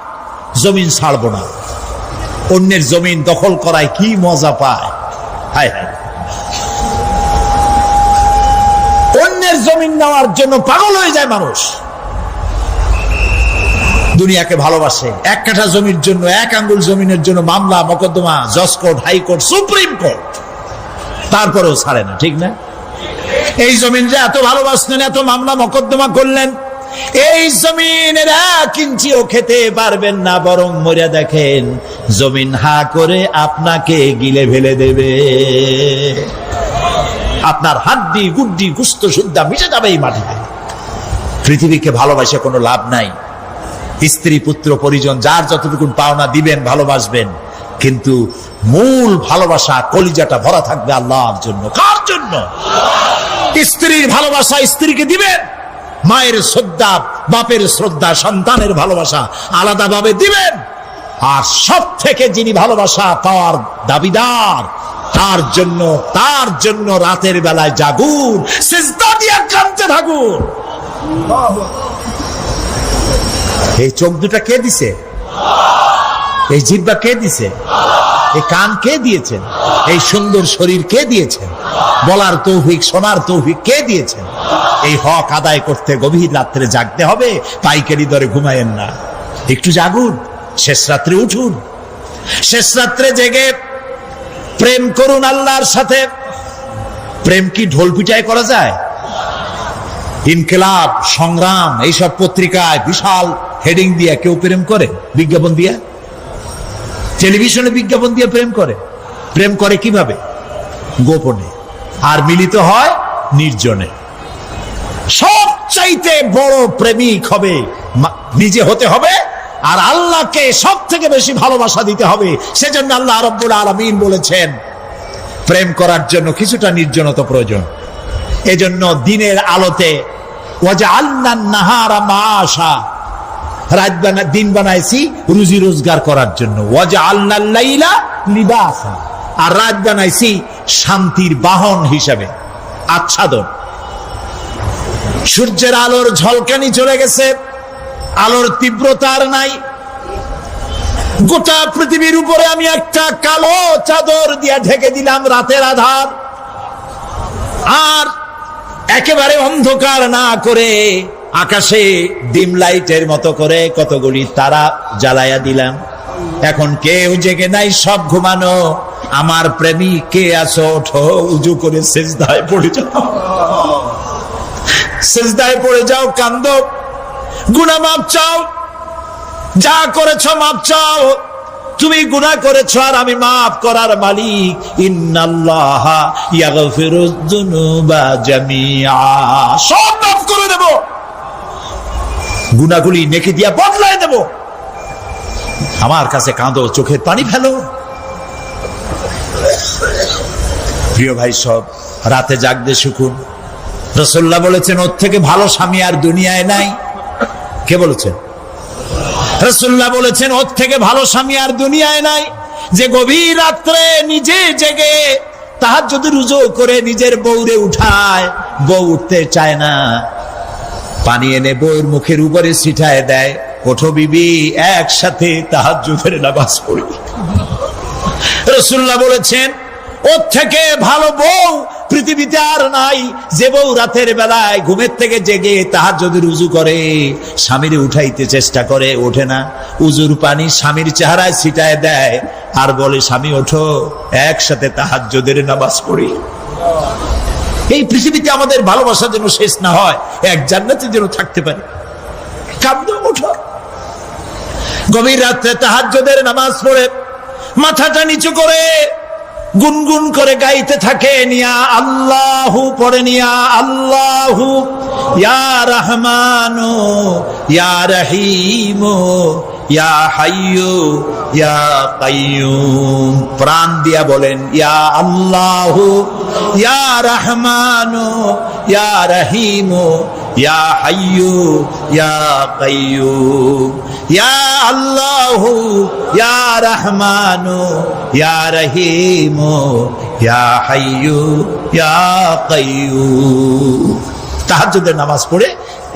Speaker 1: জমিন ছাড়বো না। অন্যের জমিন দখল করায় কি মজা পায়। হায় হায়। অন্যের জমিন নেওয়ার জন্য পাগল হয়ে যায় মানুষ। দুনিয়াকে ভালোবাসে। 1 কাঠা জমির জন্য, 1 আঙ্গুল জমিনের জন্য মামলা মোকদ্দমা, জজ কোর্ট, হাইকোর্ট, সুপ্রিম কোর্ট, তারপরেও ছাড়ে না। ঠিক না? এই জমিনটা এত ভালোবাসলেন, এত মামলা মোকদ্দমা করলেন, এই জমিনের 1 ইঞ্চিও খেতে পারবেন না, বরং মরে দেখেন জমিন হা করে আপনাকে গিলে ফেলে দেবে। আপনার হাড্ডি গুড্ডি গুস্ত সুদ্ধা মিশে যাবে এই মাটিতে। পৃথিবীকে ভালোবাসে কোনো লাভ নাই। স্ত্রী পুত্র পরিজন যার যতটুকু পাওনা দিবেন, ভালোবাসবেন, কিন্তু মূল ভালোবাসা, কলিজাটা ভরা থাকবে আল্লাহর জন্য। কার জন্য? স্ত্রীর ভালোবাসা স্ত্রীকে দিবেন, মায়ের শ্রদ্ধা, বাপের শ্রদ্ধা, সন্তানের ভালোবাসা আলাদাভাবে দিবেন। আর সব থেকে যিনি ভালোবাসা পাওয়ার দাবিদার, তার জন্য রাতের বেলায় জাগুন, সিজদা দিয়ে কাঁদতে থাকুন। এই চোখ দুটা কে দিছে? এই জিহ্বা কে দিছে? এই কান কে দিয়েছেন? এই সুন্দর শরীর কে দিয়েছেন? বলার তৌফিক, শোনার তৌফিক কে দিয়েছেন? এই হক আদায় করতে গভীর রাত্রে জাগতে হবে, পাইকারি দরে ঘুমায়েন না, একটু জাগুন, শেষ রাত্রে উঠুন, শেষ রাত্রে জেগে প্রেম করুন আল্লাহর সাথে। প্রেম কি ঢোল পিটায় করা যায়? ইনকিলাব, সংগ্রাম, এইসব পত্রিকায় বিশাল হেডিং দিয়ে কেউ প্রেম করে? বিজ্ঞাপন দিয়ে, টেলিভিশনে বিজ্ঞাপন দিয়ে প্রেম করে। প্রেম করে কিভাবে? গোপনে, আর মিলিত হয় নির্জনে। সবচাইতে বড় প্রেমিক হবে নিজে হতে হবে, আর আল্লাহকে সব থেকে বেশি ভালোবাসা দিতে হবে। সেজন্য আল্লাহ রাব্বুল আলামিন বলেছেন প্রেম করার জন্য কিছুটা নির্জনতা প্রয়োজন। এজন্য দিনের আলোতে ওয়াজআলনান নাহারা মাআশা, দিন বানাইছি রুজি রোজগার করার জন্য। ওয়াজআলনাল লাইলা লিবাসা, আর রাত বানাইছি শান্তির বাহন হিসাবে, আচ্ছাদন। সূর্যের আলোর ঝলকানি চলে গেছে, আলোর তীব্রতা আর নাই। গোটা পৃথিবীর উপরে আমি একটা কালো চাদর দিয়ে ঢেকে দিলাম রাতের আধার, আর একেবারে অন্ধকার না করে আকাশে ডিম লাইটের মতো করে কতগুলি তারা জ্বালায়া দিলাম। এখন কেউ জেগে নাই, সব ঘুমানো। আমার প্রেমিক কে আছো? ওঠো, উজু করে সিজদায় পড়ে যাও, সিজদায় পড়ে যাও, কান্দো, গুনাহ মাপ চাও, যা করেছো মাপ চাও। তুমি গুনাহ করেছো আর আমি মাফ করার মালিক। ইন্নাল্লাহা ইয়াগফিরুয যুনুবা জামিআ, সব মাফ করে দেব, গুনাহগুলি নেকি দিয়া বদলায় দেব। আমার কাছে কাঁদো, চোখের পানি ফেলো। প্রিয় ভাই, সব রাতে জাগতে শিখুন। রাসূলুল্লাহ বলেছেন ওর থেকে ভালো স্বামী আর দুনিয়ায় নাই। কে বলেছেন? রাসূলুল্লাহ বলেছেন ওর থেকে ভালো স্বামী আর দুনিয়ায় নাই, যে গভীর রাত্রে নিজে জেগে তাহাজ্জুদের রুজু করে নিজের বউরে উঠায়। বউ উঠতে চায় না, পানি এনে বউয়ের মুখের উপরে ছিটায় দেয়, ওঠো বিবি, একসাথে তাহাজ্জুদের নামাজ পড়ি। রাসূলুল্লাহ বলেছেন ওর থেকে ভালো বউ পৃথিবীতে আর নাই, যে বউ রাতের বেলায় ঘুমের থেকে জেগে তাহাজ্জুদের উযু করে, স্বামীরে উঠাইতে চেষ্টা করে, ওঠে না, উযুর পানি স্বামীর চেহারায় ছিটায় দেয়, আর বলে স্বামী ওঠো, একসাথে তাহাজ্জুদের নামাজ পড়ি। এই পৃথিবীতে আমাদের ভালোবাসা যেন শেষ না হয়, এক জান্নাতে যেন থাকতে পারে। কাঁদো, ওঠো। গভীর রাত্রে তাহাজ্জুদের নামাজ পড়ে মাথাটা নিচু করে গুনগুন করে গাইতে থাকে, নিয়া আল্লাহু পড়ে, নিয়া আল্লাহু ইয়া রহমানু ইয়া রহিমু ইয়া হাইয়ু ইয়া কাইয়ুম। প্রাণ দিয়া বলেন ইয়া আল্লাহু ইয়া রহমানু ইয়া রহিমু ইয়া হাইয়ু ইয়া কাইয়ুম, ইয়া আল্লাহু ইয়া রহমানু ইয়া রহিমু ইয়া হাইয়ু ইয়া কাইয়ুম। তাহাজ্জুদের নামাজ পড়ে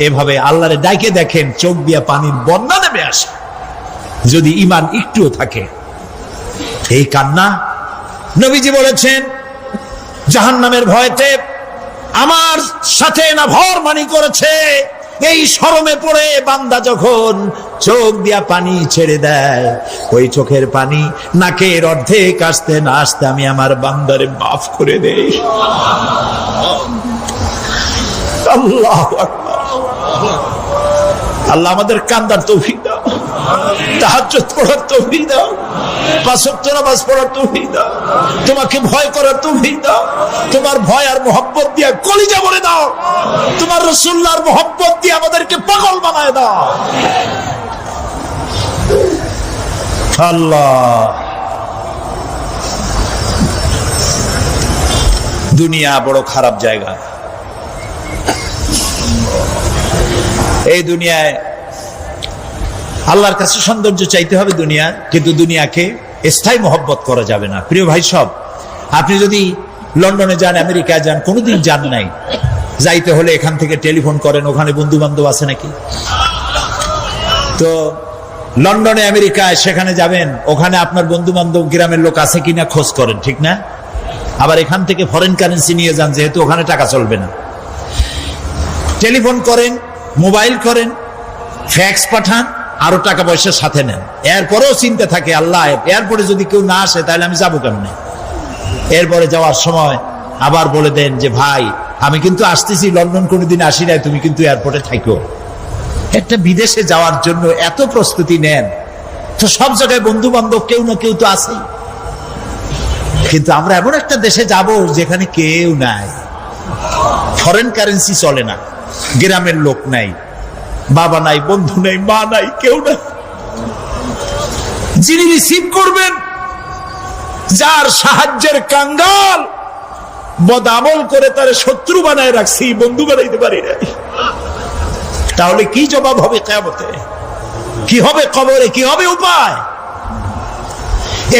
Speaker 1: এভাবে আল্লাহরে ডাকে দেখেন, চোখ দিয়া পানির বন্যা নেমে আসে যদি ঈমান একটুও থাকে। এই কান্না, নবীজি বলেছেন জাহান্নামের ভয়তে আমার সাথে না ভরমানি করেছে। এই শরমে পড়ে বান্দা যখন চোখ দিয়া পানি ছেড়ে দেয়, ওই চোখের পানি নাকের অর্ধেক আসতে না আসতে আমি আমার বান্দারে মাফ করে দেই। আল্লাহু আকবার। আল্লাহ আমাদের কান্দার তৌফিক দাও, তাহাজ্জুদ পড়ার তৌফিক দাও, পাঁচ ওয়াক্ত নামাজ পড়ার তৌফিক দাও, তোমাকে ভয় করার তৌফিক দাও, তোমার ভয় আর মোহব্বত দিয়ে কলিজা ভরে দাও, তোমার রাসূলুল্লাহর মোহব্বত দিয়ে আমাদেরকে পাগল বানায় দাও। আল্লাহ, দুনিয়া বড় খারাপ জায়গা। এই দুনিয়ায় আল্লাহর কাছে সৌন্দর্য চাইতে হবে দুনিয়া, কিন্তু দুনিয়াকে স্থায়ী মহব্বত করা যাবে না। প্রিয় ভাই সব, আপনি যদি লন্ডনে যান, আমেরিকায় যান, কোনোদিন যান নাই, যাইতে হলে এখান থেকে টেলিফোন করেন, ওখানে বন্ধু বান্ধব আছে নাকি? তো লন্ডনে আমেরিকায় সেখানে যাবেন, ওখানে আপনার বন্ধু বান্ধব গ্রামের লোক আছে কিনা খোঁজ করেন, ঠিক না? আবার এখান থেকে ফরেন কারেন্সি নিয়ে যান, যেহেতু ওখানে টাকা চলবে না। টেলিফোন করেন, মোবাইল করেন, ফ্যাক্স পাঠান, আরো টাকা পয়সা সাথে নেন। এরপরেও চিন্তা থাকে, আল্লাহ এরপরে যদি কেউ না আসে তাহলে আমি যাবো কেমনে। এরপরে যাওয়ার সময় আবার বলে দেন যে ভাই আমি কিন্তু আসতেছি, লন্ডন কোনোদিন আসি নাই, তুমি কিন্তু এয়ারপোর্টে থাকো। একটা বিদেশে যাওয়ার জন্য এত প্রস্তুতি নেন, তো সব জায়গায় বন্ধু বান্ধব কেউ না কেউ তো আছে। কিন্তু আমরা এমন একটা দেশে যাব যেখানে কেউ নাই, ফরেন কারেন্সি চলে না, গ্রামের লোক নাই, বাবা নাই, বন্ধু নাই, মা নাই, কেউ নাই। যিনি রিসিভ করবেন, যার সাহায্যের কাঙ্গাল, বদামল করে তার শত্রু বানায় রাখছি, বন্ধু বানাইতে পারি নাই। তাহলে কি জবাব হবে কিয়ামতে? কি হবে কবরে? কি হবে উপায়?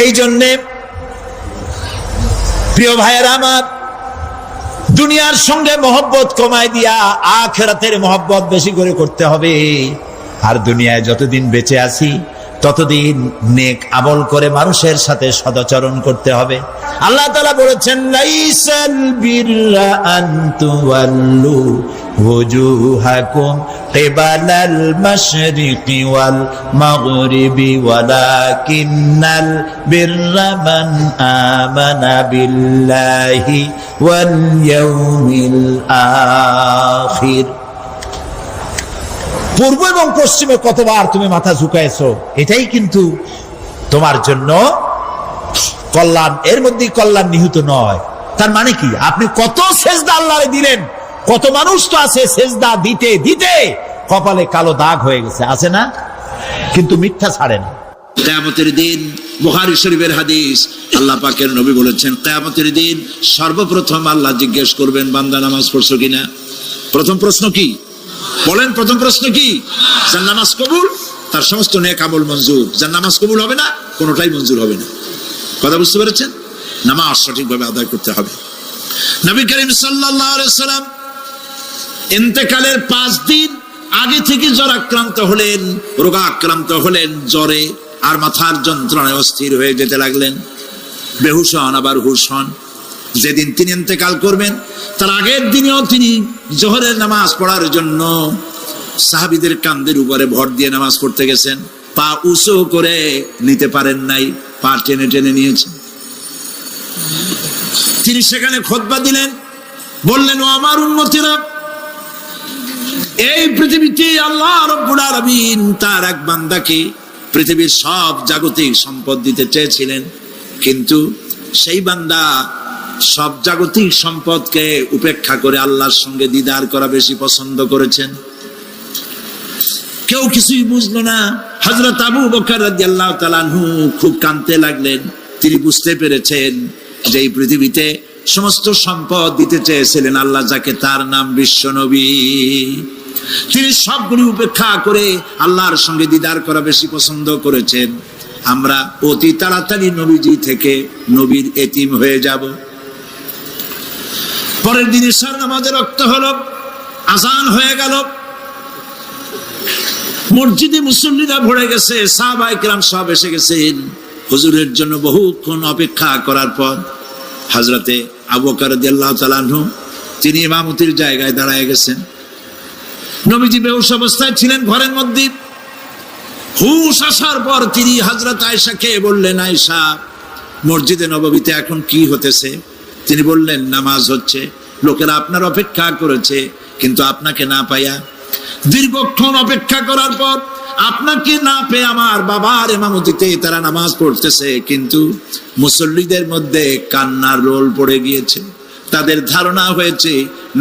Speaker 1: এই জন্যে প্রিয় ভাইয়েরা আমার, দুনিয়ার সঙ্গে মহব্বত কমায় দিয়া আখিরাতের মহব্বত বেশি করে করতে হবে। আর দুনিয়ায় যতদিন বেঁচে আছি ততদিন নেক আমল করে মানুষের সাথে সদাচরণ করতে হবে। আল্লাহ তাআলা বলেছেন, লাইসাল বিররা আন তুওয়াল্লু ওয়াজুহাকুম কিবালাল মাশরিকি ওয়াল মাগরিবি ওয়ালাকিন্নাল বিররা মান আমানা বিল্লাহি ওয়াল ইয়াউমিল আখির। পূর্ব এবং পশ্চিমে কতবার তুমি মাথা ঝুঁকাইছো, এটাই কিন্তু তোমার জন্য কল্যাণ। এর মধ্যে কল্যাণ নিহিত নয়। তার মানে কি? আপনি কত সেজদা আল্লাহরে দিলেন, কত মানুষ তো আছে সেজদা দিতে দিতে কপালে কালো দাগ হয়ে গেছে, আছে না? কিন্তু মিথ্যা ছাড়ে না।
Speaker 2: কিয়ামতের দিন, বুখারী শরীফের হাদিস, আল্লাহ পাকের নবী বলেছেন, কিয়ামতের দিন সর্বপ্রথম আল্লাহ জিজ্ঞেস করবেন, বান্দা নামাজ পড়ছো কিনা। প্রথম প্রশ্ন কি? বলেন, প্রথম প্রশ্ন কি? যার নামাজ কবুল, তার সমস্ত নেক আমল মঞ্জুর। যার নামাজ কবুল হবে না, কোনোটাই মঞ্জুর হবে না। কথা বুঝতে পেরেছেন? নামাজ সঠিকভাবে আদায় করতে হবে। নবী করিম সাল্লাল্লাহু আলাইহি সাল্লাম ইন্তেকালের 5 দিন আগে থেকে জ্বরাক্রান্ত হলেন, রোগাক্রান্ত হলেন, জ্বরে আর মাথার যন্ত্রণায় অস্থির হয়ে যেতে লাগলেন, বেহুশ হন, আবার হুশ হন। যেদিন তিনি ইন্তেকাল করবেন তার আগের দিনেও তিনি জোহরের নামাজ পড়ার জন্য সাহাবীদের কাঁধের উপরে ভর দিয়ে নামাজ পড়তে গেছেন। পা উঁচু করে নিতে পারেন নাই, পা টেনে টেনে নিয়েছেন। তিনি সেখানে খুতবা দিলেন, বললেন, ও আমার উম্মতেরা, এই পৃথিবীতে আল্লাহ রাব্বুল আলামিন তার এক বান্দাকে পৃথিবীর সব জাগতিক সম্পদ দিতে চেয়েছিলেন, কিন্তু সেই বান্দা সব জাগতিক সম্পদকে উপেক্ষা করে আল্লাহর সঙ্গে দিদার করা বেশি পছন্দ করেছেন। কেউ কিছুই বুঝলো না। হযরত আবু বকর রাদিয়াল্লাহু তাআলা আনহু খুব কাঁদতে লাগলেন। তিনি বুঝতে পেরেছেন যে এই পৃথিবীতে সমস্ত সম্পদ দিতে চেয়েছিলেন আল্লাহ, যাকে তার নাম বিশ্বনবী, তিনি সবগুলি উপেক্ষা করে আল্লাহর সঙ্গে দিদার করা বেশি পছন্দ করেছেন। আমরা অতি তাড়াতাড়ি নবীজি থেকে নবীর এতিম হয়ে যাব। পরের দিন ইশার নামাজের রক্ত হলো, আজান হয়ে গেল, মসজিদে মুসল্লিরা ভরে গেছে, সাহাবায়ে কেরাম সব এসে গেছেন। হুজুরের জন্য বহুক্ষণ অপেক্ষা করার পর হযরতে আবু বকর রাদিয়াল্লাহু তাআলা আনহু তিনি ইমামতির জায়গায় দাঁড়ায় গেছেন। নবীজি বেহুশ অবস্থায় ছিলেন ঘরের মধ্যে। হুশ আসার পর তিনি হযরত আয়েশাকে বললেন, আয়েশা, মসজিদে নববীতে এখন কি হতেছে? তিনি বললেন, নামাজ হচ্ছে, লোকেরা আপনার অপেক্ষা করেছে, কিন্তু আপনাকে না পাইয়া দীর্ঘক্ষণ অপেক্ষা করার পর আপনাকে না পেয়ে আমার বাবার ইমামতিতে তারা নামাজ পড়তেছে, কিন্তু মুসল্লিদের মধ্যে কান্নার রোল পড়ে গিয়েছে। তাদের ধারণা হয়েছে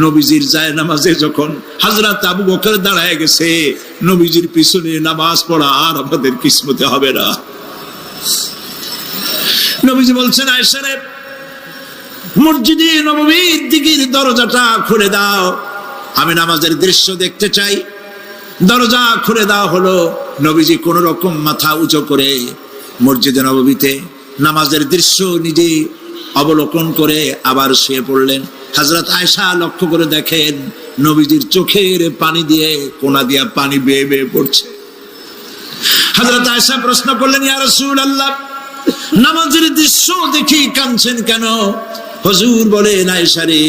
Speaker 2: নবীজির জায়নামাজে যখন হযরত আবু বকর দাঁড়ায় গেছে, নবীজির পিছনে নামাজ পড়া আর আমাদের কিসমতে হবে না। নবীজি বলছেন, আয়েশা রে, মসজিদে নববীর দিকের দরজাটা খুলে দাও, আমি নামাজের দৃশ্য দেখতে চাই। দরজা খুলে দেওয়া হলো। নবীজি কোন রকম মাথা উঁচু করে মসজিদে নববীতে নামাজের দৃশ্য নিজে অবলোকন করে আবার শুয়ে পড়লেন। হযরত আয়েশা লক্ষ্য করে দেখেন নবীজির চোখের পানি দিয়ে কোনা দিয়া পানি বেয়ে বেয়ে পড়ছে। হযরত আয়েশা প্রশ্ন করলেন, ইয়া রাসূলুল্লাহ, নামাজের দৃশ্য দেখি কাঁদছেন কেন? হুজুর বলেন, আয়েশা রে,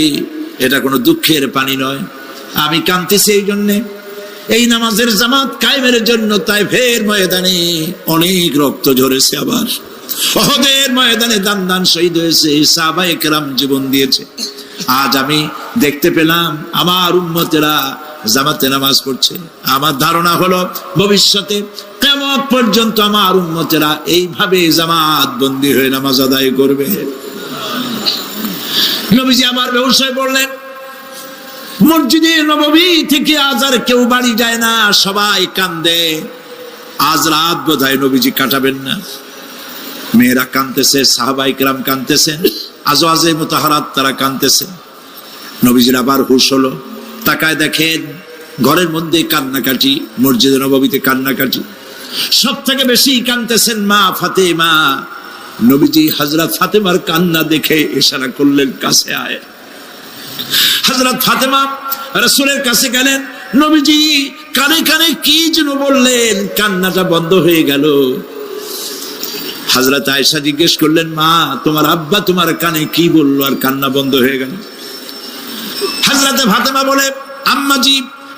Speaker 2: এটা কোনো দুঃখের পানি নয়, আমি কাঁদতেছি এই জন্যে, এই নামাজের জামাত কায়েমের জন্য তাইফের ময়দানে অনেক রক্ত ঝরেছে, আবার ওহদের ময়দানে দান দান শহীদ হয়েছে, সাহাবায়ে কেরাম জীবন দিয়েছে। আজ আমি দেখতে পেলাম আমার উম্মতেরা জামাতে নামাজ পড়ছে। আমার ধারণা হলো ভবিষ্যতে কিয়ামত পর্যন্ত আমার উম্মতেরা এইভাবে জামাত বন্দী হয়ে নামাজ আদায় করবে। নবীজি আবার বেহুশ হয়ে পড়লেন। মসজিদে নববী থেকে আজ আর কেউ বাড়ি যায় না, সবাই কান্দে। আজ রাত বোধহয় নবীজি কাটাবেন না। মেয়েরা কাঁদতেছে, সাহাবায়ে কেরাম কাঁদতেছেন, আজওয়াজে মুতাহারাত তারা কাঁদতেছেন। নবীজির আবার হুঁশ হলো, তাকায় দেখেন ঘরের মধ্যে কান্নাকাটি, মসজিদে নববীতে কান্নাকাটি। সব থেকে বেশি কাঁদতেছেন মা ফাতেমা। নবীজি হযরত ফাতেমার কান্না দেখে ইশারা করলেন, কাছে আয়। হযরত ফাতেমা রাসূলের কাছে গেলেন। নবীজি কানে কানে কি যেন বললেন, কান্নাটা বন্ধ হয়ে গেল। হযরত আয়েশা জিজ্ঞেস করলেন, মা তোমার আব্বা তোমার কানে কি বললো আর কান্না বন্ধ হয়ে গেল? হযরত ফাতেমা বলে, আম্মাজি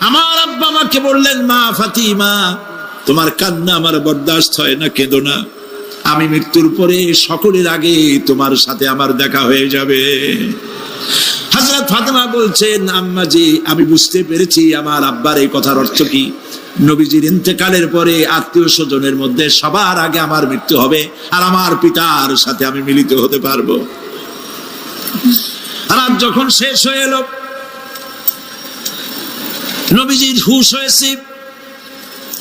Speaker 2: আমার আব্বা আমাকে বললেন, মা ফাতিমা তোমার কান্না আমার বরদাস্ত হয় না, কেঁদো না। আমি মৃত্যুর পরে সকলের আগে তোমার সাথে আমার দেখা হয়ে যাবে। হযরত ফাতেমা বলছেন, আম্মাজি আমি বুঝতে পেরেছি আমার আব্বার এই কথার অর্থ কি। নবীজির ইন্তেকালের পরে আত্মীয় স্বজনের মধ্যে সবার আগে আমার মৃত্যু হবে, আর আমার পিতার সাথে আমি মিলিত হতে পারবো। রাত যখন শেষ হয়ে এলো, নবীজির হুঁশ হয়েছে।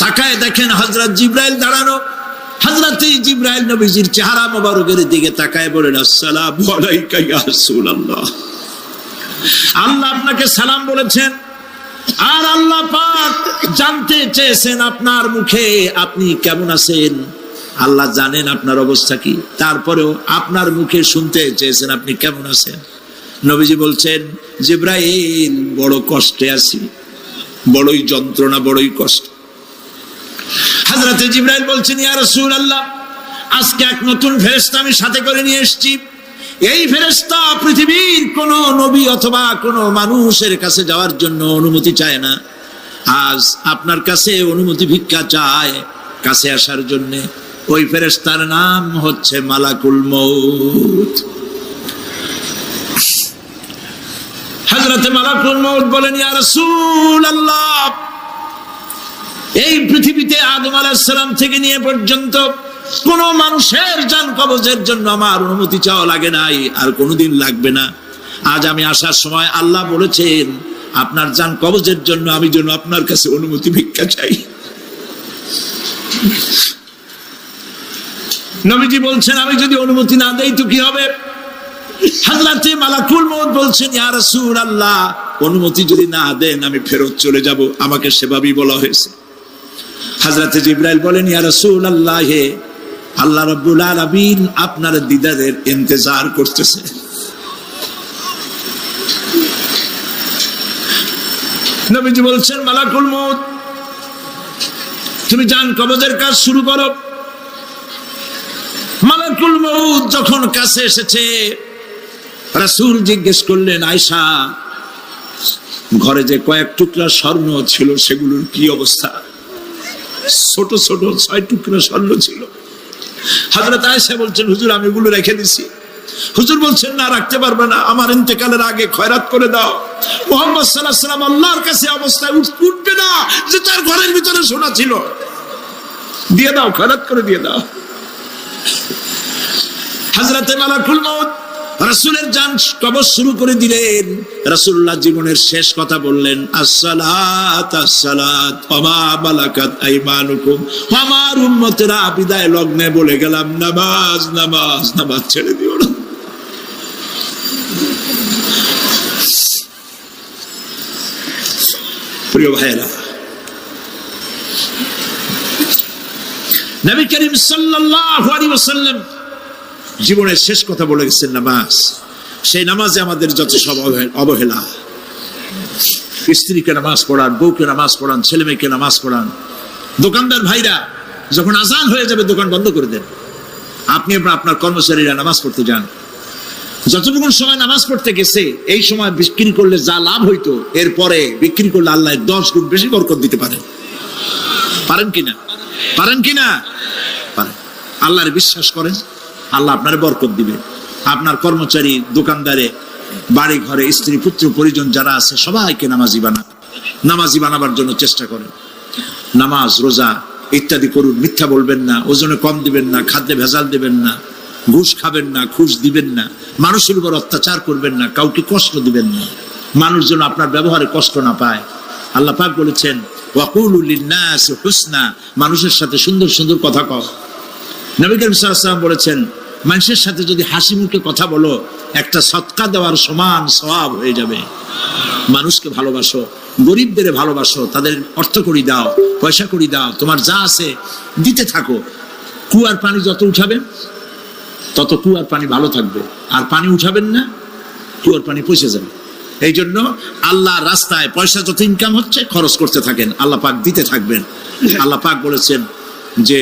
Speaker 2: তাকায় দেখেন হযরত জিবরাইল দাঁড়ানো। হযরত জিবরাইল নবীজির চেহারা মোবারকের দিকে তাকায় বলেন, আসসালামু আলাইকা ইয়া রাসূলুল্লাহ। আল্লাহ আপনাকে সালাম বলেছেন, আর আল্লাহ পাক জানতে চেয়েছেন আপনার মুখে আপনি কেমন আছেন। আল্লাহ জানেন আপনার অবস্থা কি, তারপরেও আপনার মুখে শুনতে চেয়েছেন আপনি কেমন আছেন। নবীজি বলছেন, জিবরাইল বড় কষ্টে আছি, বড়ই যন্ত্রণা, বড়ই কষ্ট। হযরত জিবরাইল বলছেন, ইয়া রাসূলুল্লাহ আজকে এক নতুন ফেরেশতা আমি সাথে করে নিয়ে এসেছি। এই ফেরেশতা পৃথিবীর কোন নবী অথবা কোন মানুষের কাছে যাওয়ার জন্য অনুমতি চায় না। আজ আপনার কাছে অনুমতি ভিক্ষা চায় কাছে আসার জন্য। ওই ফেরেশতার নাম হচ্ছে মালাকুল মউত। হযরত মালাকুল মউত বলেন, ইয়া রাসূলুল্লাহ এই পৃথিবীতে আদম আলাইহিস সালাম থেকে নিয়ে পর্যন্ত কোন মানুষের জান কবজের জন্য আমার অনুমতি চাওয়া লাগে নাই, আর কোনোদিন লাগবে না। আজ আমি আসার সময় আল্লাহ বলেছেন আপনার জান কবজের জন্য আমি যেন আপনার কাছে অনুমতি ভিক্ষা চাই। নবীজি বলছেন, আমি যদি অনুমতি না দেই তো কি হবে? হযরত মালাকুল মউত বলছেন, ইয়া রাসূলুল্লাহ অনুমতি যদি না দেন আমি ফেরত চলে যাব, আমাকে সেভাবেই বলা হয়েছে। হযরত জিবরাইল বলেন, ইয়া রাসূলুল্লাহ আল্লাহ রাব্বুল আলামিন আপনার দিদারের ইন্তজার করতেছে। নবীজি বলছেন, মালাকুল মউত তুমি জান কবজের কাজ শুরু করো। মালাকুল মউত যখন কাছে এসেছে, রাসূল জিজ্ঞেস করলেন, আয়েশা ঘরে যে কয়েক টুকরা স্বর্ণ ছিল সেগুলোর কি অবস্থা? ছোট ছোট 6 টুকরা স্বর্ণ ছিল। হযরত আয়েশা বলছেন, হুজুর আমি এগুলো রেখে দিছি। হুজুর বলছেন, না রাখতে পারবে না, আমার ইন্তেকালের আগে খয়রাত করে দাও। মুহাম্মদ সাল্লাল্লাহু আলাইহি ওয়াসাল্লাম আল্লাহর কাছে অবস্থায় উঠবে না যে তার ঘরের ভিতরে সোনা ছিল, দিয়ে দাও, খয়রাত করে দিয়ে দাও। হযরত মালাকুল মউত রাসূলের জান কবজ শুরু করে দিলেন। রাসূলুল্লাহ জীবনের শেষ কথা বললেন, আসসালাত আসসালাত ওয়া মা মালাকাত আইমানুকুম। আমার উম্মতেরা বিদায় লগ্নে বলে গেলাম, নামাজ নামাজ নামাজ ছেড়ে দিও না। প্রিয় ভাইরা, নবী করিম সাল্লাল্লাহু আলাইহি ওয়াসাল্লাম জীবনের শেষ কথা বলে গেছেন নামাজ। সেই নামাজে আমাদের যত সব অবহেলা, স্ত্রীকে নামাজ পড়ান, বউকে নামাজ পড়ান, ছেলে মেয়েকে নামাজ পড়ান। দোকানদার ভাইরা যখন আজান হয়ে যাবে দোকান বন্ধ করে দেন, আপনি আপনার কর্মচারীরা নামাজ পড়তে যান। যতটুকু সময় নামাজ পড়তে গেছে এই সময় বিক্রি করলে যা লাভ হইতো এরপরে বিক্রি করলে আল্লাহ 10 গুণ বেশি বরকত দিতে পারেন। পারেন কিনা? পারেন কিনা? পারেন। আল্লাহর বিশ্বাস করেন, আল্লাহ আপনার বরকত দিবে। আপনার কর্মচারী, দোকানদারে, বাড়ি ঘরে স্ত্রী পুত্র পরিজন যারা আছে সবাইকে নামাজি বানাবার জন্য চেষ্টা করেন। নামাজ, রোজা ইত্যাদি করুন। মিথ্যা বলবেন না, ওজনে কম দিবেন না, খাদ্যে ভেজাল দিবেন না, ঘুষ খাবেন না, ঘুষ দিবেন না, মানুষের উপর অত্যাচার করবেন না, কাউকে কষ্ট দিবেন না, মানুষ যেন আপনার ব্যবহারে কষ্ট না পায়। আল্লাহ পাক বলেছেন ওয়াকুলু লিন্নাসি হুসনা, মানুষের সাথে সুন্দর সুন্দর কথা কও। নবী করিম সাল্লাল্লাহু আলাইহি ওয়াসাল্লাম বলেছেন মানুষের সাথে যদি হাসি মুখে কথা বলো একটা সদকা দেওয়ার সমান সওয়াব হয়ে যাবে। মানুষকে ভালোবাসো, গরিবদের ভালোবাসো, তাদের অর্থ করি দাও, পয়সা করি দাও, তোমার যা আছে দিতে থাকো। কুয়ার পানি যত উঠাবেন তত কুয়ার পানি ভালো থাকবে, আর পানি উঠাবেন না কুয়ার পানি পচে যাবে। এই জন্য আল্লাহর রাস্তায় পয়সা যত ইনকাম হচ্ছে খরচ করতে থাকেন, আল্লাহ পাক দিতে থাকবেন। আল্লাহ পাক বলেছেন যে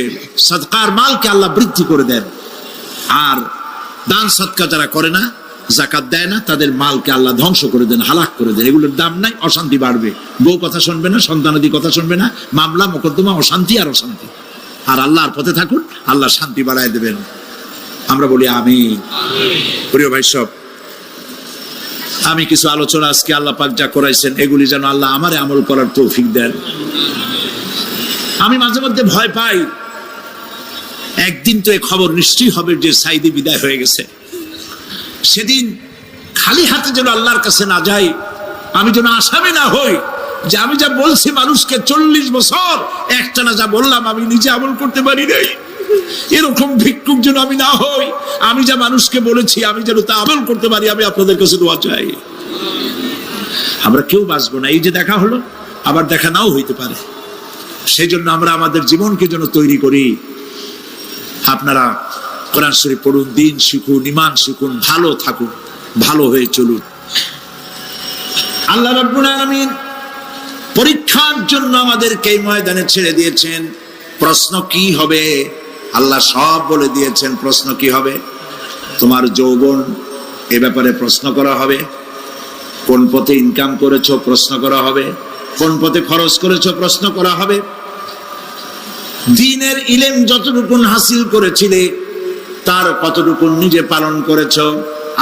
Speaker 2: সদকার মালকে আল্লাহ বৃদ্ধি করে দেন, আর দান সদকা যারা করে না, যাকাত দেয় না, তাদের মালকে আল্লাহ ধ্বংস করে দেন, হালাক করে দেন। এগুলোর দাম নাই, অশান্তি বাড়বে, বউ কথা শুনবে না, সন্তানাদি কথা শুনবে না, মামলা মোকদ্দমা, অশান্তি আর অশান্তি। আর আল্লাহর পথে থাকুন, আল্লাহ শান্তি বাড়ায় দেবেন। আমরা বলি আমিন। প্রিয় ভাই সব, আমি কিছু আলোচনা আজকে আল্লাহ পাক যা করাইছেন এগুলি যেন আল্লাহ আমারে আমল করার তৌফিক দেন। আমি মাঝে মধ্যে ভয় পাই, একদিন তো এই খবর নিশ্চয়ই হবে যে সাইদি বিদায় হয়ে গেছে। সেদিন খালি হাতে যেন আল্লাহর কাছে না যাই, আমি যেন আসামি না হই যে আমি যা বলছি মানুষকে 40 বছর একটানা যা বললাম আমি নিজে আমল করতে পারি নাই। এরকম ভিক্ষুক যেন আমি না হই, আমি যা মানুষকে বলেছি আমি যেন তা আমল করতে পারি। আমি আপনাদের কাছে দোয়া চাই। আমরা কেউ বাঁচবো না, এই যে দেখা হলো আবার দেখা নাও হইতে পারে। সেই জন্য আমরা আমাদের জীবনকে যেন তৈরি করি। আপনারা কোরআন শরীফ পড়ুন, দিন শিখুন, ঈমান শিখুন, ভালো থাকুন, ভালো হয়ে চলুন। আল্লাহ রাব্বুল আলামিন পরীক্ষার জন্য আমাদেরকে এই ময়দানে ছেড়ে দিয়েছেন। প্রশ্ন কি হবে আল্লাহ সব বলে দিয়েছেন। প্রশ্ন কি হবে? তোমার যৌবন, এ ব্যাপারে প্রশ্ন করা হবে। কোন পথে ইনকাম করেছো প্রশ্ন করা হবে। কোন পথে খরচ করেছো প্রশ্ন করা হবে। দ্বীনের ইলম যতটুকু হাসিল করেছিলে তার কতটুকু নিজে পালন করেছো,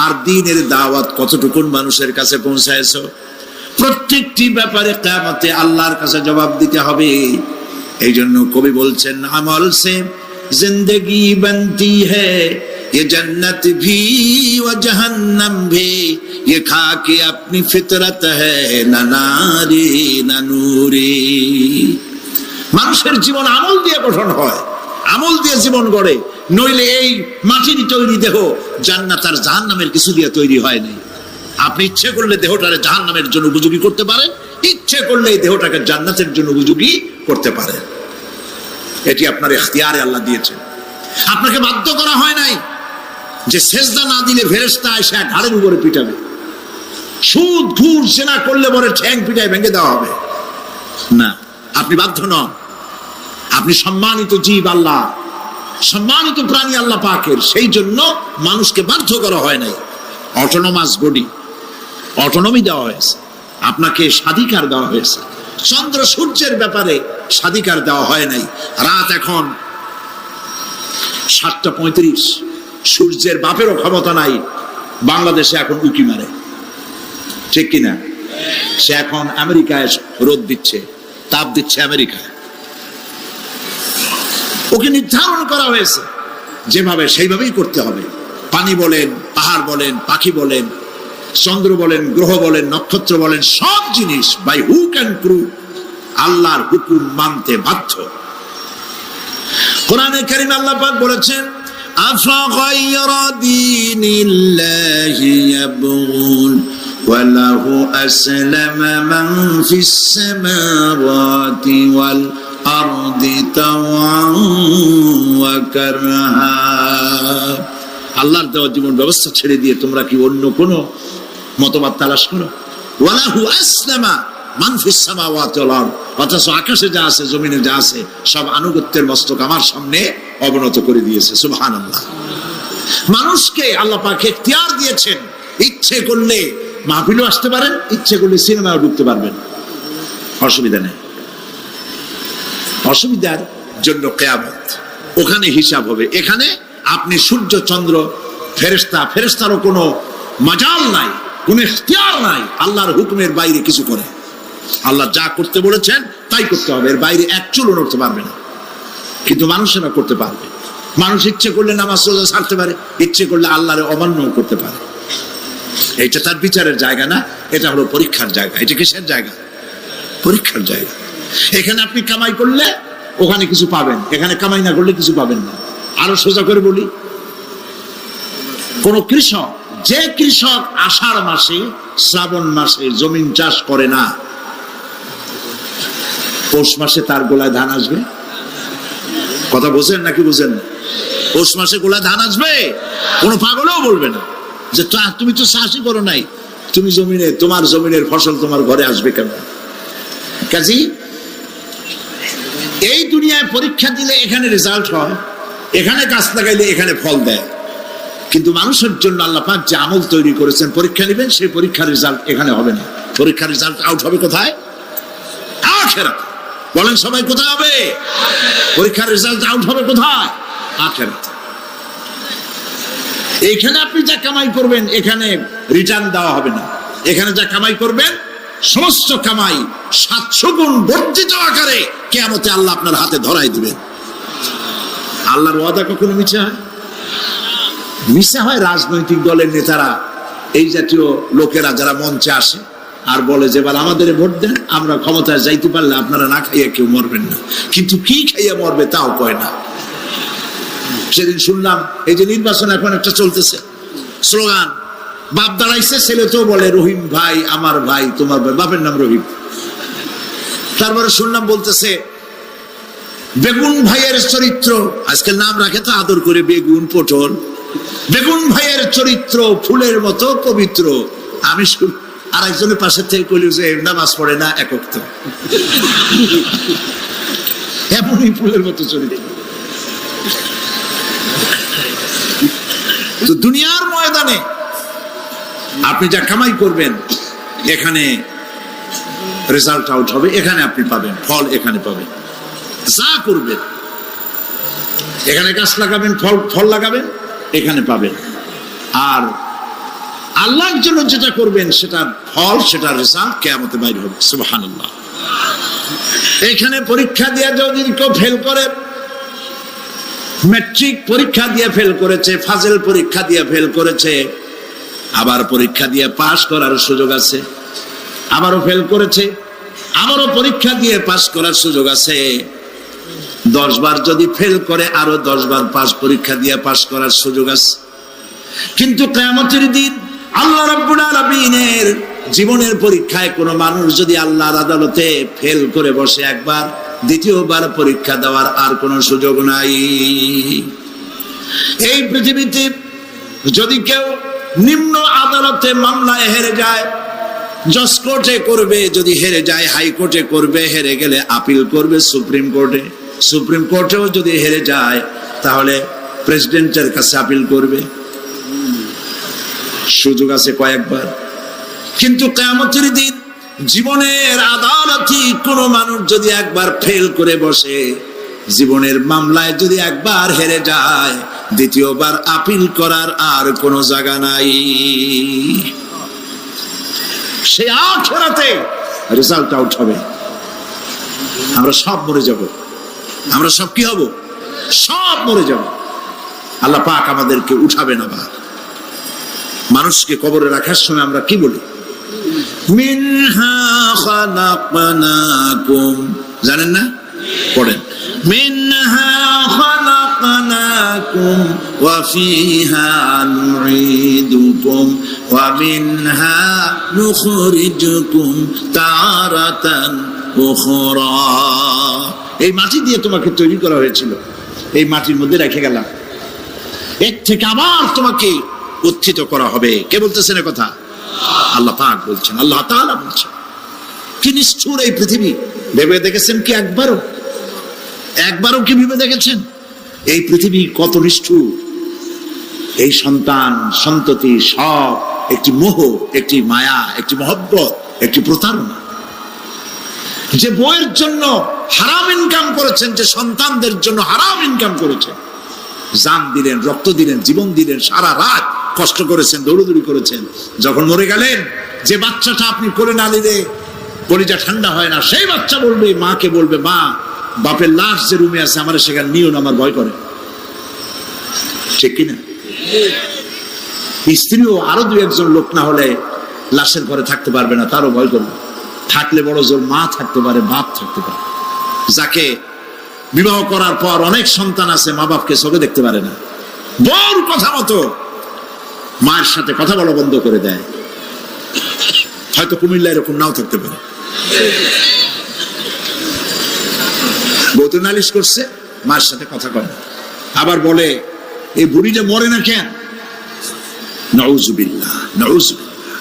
Speaker 2: আর দ্বীনের দাওয়াত কতটুকু মানুষের কাছে পৌঁছায়ছো, প্রত্যেকটি ব্যাপারে কিয়ামতে আল্লাহর কাছে জবাব দিতে হবে। এই জন্য কবি বলছেন আমল সে জিন্দেগি বনতি হ্যায় ये जन्नत भी व जहन्नम भी ये खाके अपनी फितरत है ना नारी ना नूरी। মানুষের জীবন আমল দিয়ে গঠন হয়, আমল দিয়ে জীবন গড়ে, নইলে এই মাটির তৈরি দেহ জান্নাত আর জাহান্নামের কিছু দিয়ে তৈরি হয় নাই। আপনি ইচ্ছে করলে দেহটারে জাহান্নামের জন্য উপযোগী করতে পারেন, ইচ্ছে করলে এই দেহটাকে জান্নাতের জন্য উপযোগী করতে পারেন। এটি আপনার ইখতিয়ারে আল্লাহ দিয়েছেন, আপনাকে বাধ্য করা হয় নাই যে সেজদা না দিলে ফেরেশতা এসে ঘাড়ের উপরে পিটাবে, সুদ ঘুষ জেনা করলে পরে ঠ্যাং পিটায় ভেঙে দেওয়া হবে না। আপনি বাধ্য নন। আপনি সম্মানিত জীব, আল্লাহ সম্মানিত প্রাণী আল্লাহ পাকের, সেই জন্য মানুষকে বাধ্য করা হয় নাই। অটোনোমাস বডি, অটোনমি দেওয়া হয়েছে, আপনাকে স্বাধিকার দেওয়া হয়েছে। চন্দ্র সূর্যের ব্যাপারে স্বাধিকার দেওয়া হয় নাই। রাত এখন 7:35, সূর্যের বাপেরও ক্ষমতা নাই বাংলাদেশে এখন উকি মারে, ঠিক কিনা? সে এখন আমেরিকায় রোদ দিচ্ছে, তাপ দিচ্ছে আমেরিকায়। ওকে নির্ধারণ করা হয়েছে যেভাবে, সেইভাবেই করতে হবে। পানি বলেন, পাহাড় বলেন, পাখি বলেন, চন্দ্র বলেন, গ্রহ বলেন, নক্ষত্র বলেন, সব জিনিস বাই হুক অ্যান্ড ক্রুক আল্লাহর হুকুম মানতে বাধ্য। কোরআনে কারীমে আল্লাহ পাক বলেছেন أفغير دين الله يبغون وله أسلم من في السماوات والأرض طوعا وكرها। আল্লাহর দেওয়া জীবন ব্যবস্থা ছেড়ে দিয়ে তোমরা কি অন্য কোনো মতবাদ তালাশ করো? ওয়ালাহু আসলামা মান ফিস সামাওয়াতি ওয়াল আরদ, অথচ আকাশে যা আছে জমিনে যা আছে সব আনুগত্যের মস্তক আমার সামনে অবনত করে দিয়েছে। সুবহানাল্লাহ। মানুষকে আল্লাহ পাক ইখতিয়ার দিয়েছেন, ইচ্ছে করলে মাহফিলও আসতে পারেন, ইচ্ছে করলে সিনেমাও ঢুকতে পারবেন, অসুবিধা নেই। অসুবিধার জন্য কিয়ামত, ওখানে হিসাব হবে। এখানে আপনি সূর্য চন্দ্র ফেরেশতারও কোনো মাজাল নাই, কোনো ইখতিয়ার নাই আল্লাহর হুকুমের বাইরে কিছু করে। আল্লাহ যা করতে বলেছেন তাই করতে হবে, এর বাইরে এক চুলও নড়তে পারবে না। কিন্তু মানুষেরা করতে পারবে। মানুষ ইচ্ছে করলে নামাজ রোজা ছাড়তে পারে, ইচ্ছে করলে আল্লাহর অমান্য করতে পারে। এটা তার বিচারের জায়গা না, এটা হলো পরীক্ষার জায়গা। এটা কিসের জায়গা? পরীক্ষার জায়গা। এখানে আপনি কামাই করলে ওখানে কিছু পাবেন, এখানে কামাই না করলে কিছু পাবেন না। আরো সোজা করে বলি, কোন কৃষক, যে কৃষক আষাঢ় মাসে শ্রাবণ মাসে জমিন চাষ করে না, পৌষ মাসে তার গোলায় ধান আসবে? কথা বোঝেন নাকি বুঝেন না? পৌষ মাসে গোলায় ধান আসবে? কোনো পাগলেও বলবে না যে তুমি তো চাষই করো নাই, তুমি তোমার জমিনের ফসল তোমার ঘরে আসবে কেন? কাজী এই দুনিয়ায় পরীক্ষা দিলে এখানে রেজাল্ট হয়, এখানে গাছ লাগাইলে এখানে ফল দেয়। কিন্তু মানুষের জন্য আল্লাহ পাক যে আমল তৈরি করেছেন, পরীক্ষা নেবেন, সেই পরীক্ষার রেজাল্ট এখানে হবে না। পরীক্ষার রেজাল্ট আউট হবে কোথায়? আখিরাতে। বলেন সবাই, কোথায় হবে? পরীক্ষার রেজাল্ট আউট হবে কোথায়? আখিরাতে। এখানে আপনি যা কামাই করবেন এখানে রিটার্ন দেওয়া হবে না। এখানে যা কামাই করবেন সমস্ত কামাই 700 গুণ বর্ধিত আকারে কিয়ামতে আল্লাহ আপনার হাতে ধরাই দিবেন। আল্লাহর ওয়াদা কখনো মিছে হয়? মিছে হয় রাজনৈতিক দলের নেতারা, এই জাতীয় লোকেরা যারা মঞ্চে আসে আর বলে যে এবার আমাদের ভোট দেন, আমরা ক্ষমতায় যাইতে পারলে আপনারা না খাইয়া কেউ মরবেন না। কিন্তু কি খাইয়া মরবে তাও কয় না। সেদিন শুনলাম এই যে নির্বাচন এখন একটা চলতেছে, স্লোগান বাপ দাঁড়াইছে, ছেলে তো বলে রহিম ভাই আমার ভাই, তোমার ভাই, বাপের নাম রহিম। তারপরে শুনলাম বলতেছে বেগুন ভাইয়ের চরিত্র, আজকাল নাম রাখে তো আদর করে, বেগুন পটল, বেগুন ভাইয়ের চরিত্র ফুলের মতো পবিত্র। আমি আর একজনের পাশে থেকে কইল যে নামাজ পড়ে না, একক তো এমনই ফুলের মতো চরিত্র। তো দুনিয়ার ময়দানে আপনি যা কামাই করবেন এখানে রেজাল্ট আউট হবে, এখানে আপনি পাবেন ফল, এখানে পাবেন। যা করবেন এখানে গাছ লাগাবেন, ফল লাগাবেন, এখানে পাবেন। আর আল্লাহর জন্য যেটা করবেন সেটার ফল, সেটার রেজাল্ট কিয়ামতে বাইরে হবে। সুবহানাল্লাহ। এখানে পরীক্ষা দিয়ে যদি কেউ ফেল করে, ম্যাট্রিক পরীক্ষা দিয়ে ফেল করেছে, ফাজেল পরীক্ষা দিয়ে ফেল করেছে, আবার পরীক্ষা দিয়ে পাশ করার সুযোগ আছে, আবারও ফেল করেছে, আবারও পরীক্ষা দিয়ে পাশ করার সুযোগ আছে। 10 বার যদি ফেল করে আরো 10 বার পরীক্ষা দিয়ে পাশ করার সুযোগ আছে। কিন্তু কিয়ামতের দিন আল্লাহ রাব্বুল আলামিনের জীবনের পরীক্ষায় কোনো মানুষ যদি আল্লাহর আদালতে ফেল করে বসে একবার, দ্বিতীয়বার পরীক্ষা দেওয়ার আর কোনো সুযোগ নাই। এই পৃথিবীতে যদি কেউ নিম্ন আদালতে মামলায় হেরে যায়, জজ কোর্টে করবে, যদি হেরে যায় হাইকোর্টে করবে, হেরে গেলে আপিল করবে সুপ্রিম কোর্টে, সুপ্রিম কোর্টেও যদি হেরে যায় তাহলে প্রেসিডেন্টের কাছে আপিল করবে। সুযোগ আছে কয়েকবার। কিন্তু কিয়ামতের দিন জীবনের আদালতে কোনো মানুষ যদি একবার ফেল করে বসে, জীবনের মামলায় যদি একবার হেরে যায়, দ্বিতীয়বার আপিল করার আর কোনো জায়গা নাই। সে আখিরাতে রেজাল্ট আউট হবে। আমরা সব মরে যাব, আমরা সব কি হব? সব মরে যাব। আল্লাহ পাক আমাদেরকে উঠাবে না। বা মানুষকে কবরে রাখার সময় আমরা কি বলি? মিনহা খালাকনাকুম, জানেন না? পড়েন, মিনহা খালাকনাকুম ওয়া ফিহা নুঈদুকুম ওয়া মিনহা নুখরিজুকুম তারাতান উখরা। এই মাটি দিয়ে তোমাকে তৈরি করা হয়েছিল, এই মাটির মধ্যে রেখে গেলাম, এর থেকে আবার তোমাকে উত্থিত করা হবে। কে বলতেছেন এ কথা? আল্লাহ পাক বলছেন, আল্লাহ তাআলা বলছেন। কি নিষ্ঠুর এই পৃথিবী! ভেবে দেখেছেন কি একবারও কি ভেবে দেখেছেন এই পৃথিবী কত নিষ্ঠুর? এই সন্তান সন্ততি সব একটি মোহ, একটি মায়া, একটি মহব্বত, একটি প্রতারণা। যে বইয়ের জন্য হারাম ইনকাম করেছেন, যে সন্তানদের জন্য হারাম ইনকাম করেছেন, জান দিলেন, রক্ত দিলেন, জীবন দিলেন, সারা রাত কষ্ট করেছেন, দৌড়দৌড়ি করেছেন, যখন মরে গেলেন, যে বাচ্চাটা আপনি করে না দিলে কলিজা ঠান্ডা হয় না, সেই বাচ্চা বলবে, মাকে বলবে, মা বাপের লাশ যে রুমে আছে আমার সেখানে নিও না, আমার ভয় করে। ঠিক কিনা? স্ত্রীও আরো দু একজন লোক না হলে লাশের ঘরে থাকতে পারবে না, তারও ভয় করবে। থাকলে বড় জোর মা থাকতে পারে, বাপ থাকতে পারে। যাকে বিবাহ করার পর অনেক সন্তান আছে, মা বাপকে চোখে দেখতে পারে না, বড় কথা মতো মায়ের সাথে কথা বলা বন্ধ করে দেয়। হয়তো কুমিল্লা এরকম নাও থাকতে পারে। বউ তো নালিশ করছে, মায়ের সাথে কথা কয় না। আবার বলে এই বুড়িটা মরে না কেন? নাউজুবিল্লাহ, নাউজুবিল্লাহ।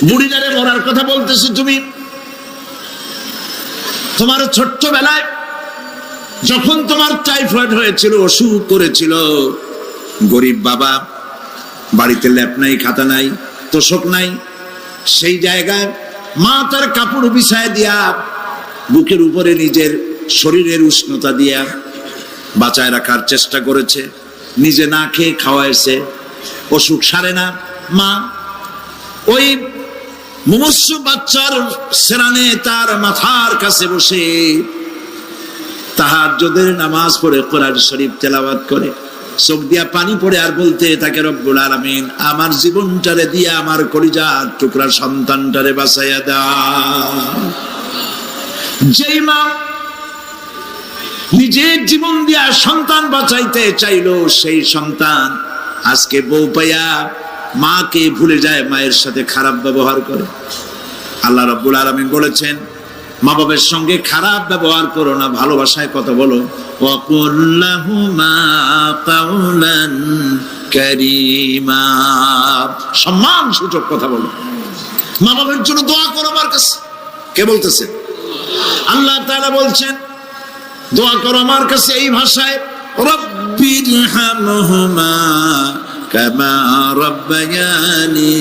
Speaker 2: বুড়িটারে মরার কথা বলতেছো তুমি? তোমার ছোট্টবেলায় যখন তোমার টাইফয়েড হয়েছিল, অসুখ করেছিল, গরিব বাবা, বাড়িতে ল্যাপ নাই, খাতা নাই, তোষক নাই, সেই জায়গায় মা তার কাপড় বিছায় দিয়া, বুকের উপরে নিজের শরীরের উষ্ণতা দিয়া বাঁচায় রাখার চেষ্টা করেছে, নিজে না খেয়ে খাওয়াইছে, অসুখ সারে না। মা ওই মুমূর্ষ বাচ্চার সেরানে তার মাথার কাছে বসে তাহাজ্জুদের নামাজ পড়ে কোরআন শরীফ তেলাওয়াত করে, চোখ দিয়া পানি পড়ে আর বলতে তাকে, রব্বুল আলামিন আমার জীবনটারে দিয়া আমার কলিজার টুকরা সন্তানটারে বাঁচাইয়া দাও। যেই মা নিজের জীবন দিয়া সন্তান বাঁচাইতে চাইলো, সেই সন্তান আজকে বউ পাইয়া মাকে ভুলে যায়, মায়ের সাথে খারাপ ব্যবহার করে। আল্লাহ রাব্বুল আলামিন বলেছেন, মা বাবার সঙ্গে খারাপ ব্যবহার করো না, ভালোবাসায় কথা বলো। ওয়াকুল লাহুমা কাওলান কারীমা, সম্মান সূচক কথা বলো। মা বাবার জন্য দোয়া করো আমার কাছে। কে বলতেছে? আল্লাহ তাআলা বলছেন দোয়া করো আমার কাছে এই ভাষায়, রব্বিরহামহুমা কামা রাব্বায়ানি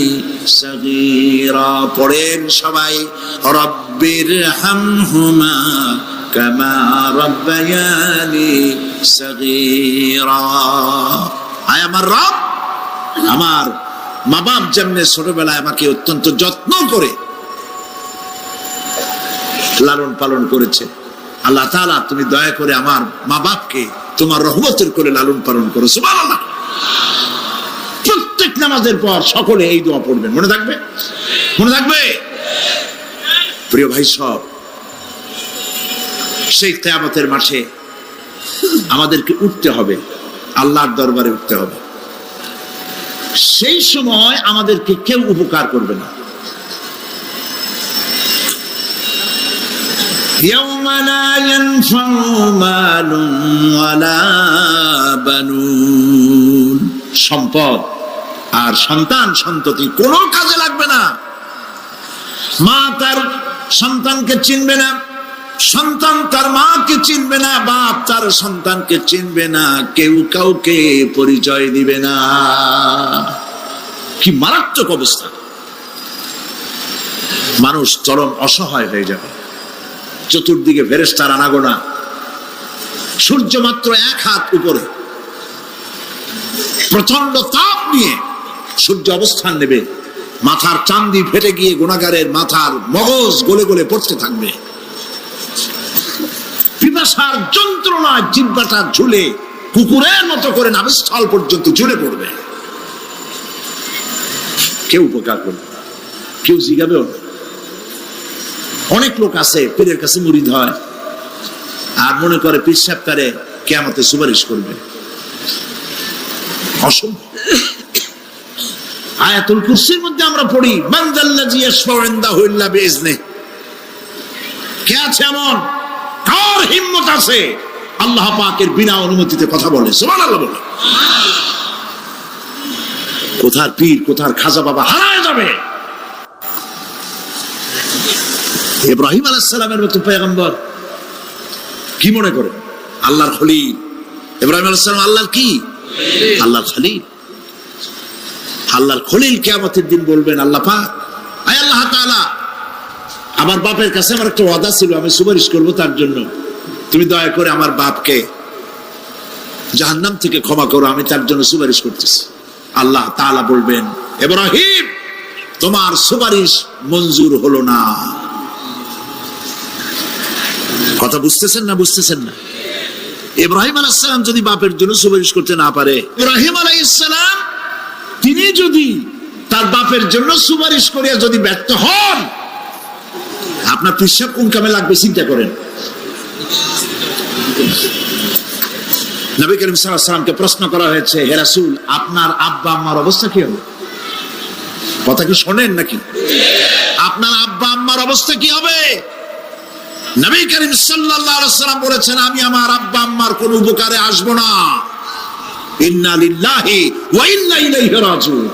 Speaker 2: সাগীরা। পড়েন সবাই, রব্বিরহামহুমা কামা রাব্বায়ানি সাগীরা। আয় আমার রব, আমার মা বাপ যেমনে ছোটবেলায় আমাকে অত্যন্ত যত্ন করে লালন পালন করেছে, আল্লাহ তাআলা তুমি দয়া করে আমার মা বাপকে তোমার রহমতের করে লালন পালন করো। সুবহানাল্লাহ। প্রত্যেক নামাজের পর সকলে এই দোয়া পড়বেন, মনে থাকবে? মনে থাকবে? প্রিয় ভাই সব, সেই কিয়ামতের মাঠে আমাদেরকে উঠতে হবে, আল্লাহর দরবারে উঠতে হবে। সেই সময় আমাদেরকে কেউ উপকার করবে না। يوم لا ينفع مال ولا بنون, সম্পদ আর সন্তান সন্ততি কোনো কাজে লাগবে না। মা তার সন্তানকে চিনবে না, সন্তান তার মাকে চিনবে না, বাপ তার সন্তানকে চিনবে না, কেউ কাউকে পরিচয় দিবে না। কি মারাত্মক অবস্থা! মানুষ চরম অসহায় হয়ে যাবে। চতুর্দিকে ফেরেশতার আনাগোনা, সূর্য মাত্র 1 হাত উপরে, প্রচন্ড তাপ নিয়ে সূর্য অবস্থান নেবে, মাথার চান্দি ফেটে গিয়ে গুনাহগারের মাথার মগজ গলে গলে পড়তে থাকবে। পিপাসার যন্ত্রণায় জিহ্বাটা ঝুলে কুকুরের মতো করে নাভিস্থল পর্যন্ত ঝুলে পড়বে। কেউ উপকার করবে, কেউ জিগাবেও না। অনেক লোক আছে পীরের কাছে মুরিদ হয় আর মনে করে পীর সাহেব তারে কিয়ামতে সুপারিশ করবে। অসম্ভব। আয়াতুল কুরসির মধ্যে আমরা পড়ি, মান যাল্লাযী ইয়াশফাউ ইনদাহু ইল্লা বিইজনিহি। কে আছে এমন, কার হিম্মত আছে আল্লাহ পাকের বিনা অনুমতিতে কথা বলে? সুবহানাল্লাহ বলে। কোথার পীর, কোথার খাজা বাবা হারায় যাবে। ইব্রাহিম আলাইহিস সালামের মতো পয়গম্বর কি মনে করে? আল্লাহর খলিল। ইব্রাহিম আলাইহিস সালাম আল্লাহর কি? আল্লাহর খলিল। আল্লাহর খলিল কিয়ামতের দিন বলবেন, আল্লাহ পাক, আয় আল্লাহ তাআলা, আমার বাপের কাছে আমার একটা ওয়াদা ছিল, আমি সুপারিশ করব তার জন্য, তুমি দয়া করে আমার বাপকে জাহান্নাম থেকে ক্ষমা করো, আমি তার জন্য সুপারিশ করতেছি। আল্লাহ তাআলা বলবেন, ইব্রাহিম, তোমার সুপারিশ মঞ্জুর হলো না। কথা বুঝতেছেন না? বুঝতেছেন না? ইব্রাহিম আলাইহিস সালাম যদি বাপের জন্য সুপারিশ করতে না পারে, ইব্রাহিম আলাইহিস সালাম তিনি যদি তার বাপের জন্য সুপারিশ করিয়া যদি ব্যর্থ হন, আপনার পিসাব কোন কামে লাগবে চিন্তা করেন। নবী করিম সাল্লাল্লাহু আলাইহি ওয়াসাল্লামকে প্রশ্ন করা হয়েছে, হে রাসূল, আপনার আব্বা আম্মার অবস্থা কি হবে? কথা কি শোনেন নাকি? আপনার আব্বা আম্মার অবস্থা কি হবে? নবী করিম সাল্লাল্লাহু আলাইহি ওয়াসাল্লাম বলেছেন, আমি আমার আব্বা আম্মার কোন উপকারে আসব না। ইন্না লিল্লাহি ওয়া ইন্না ইলাইহি রাজিউন।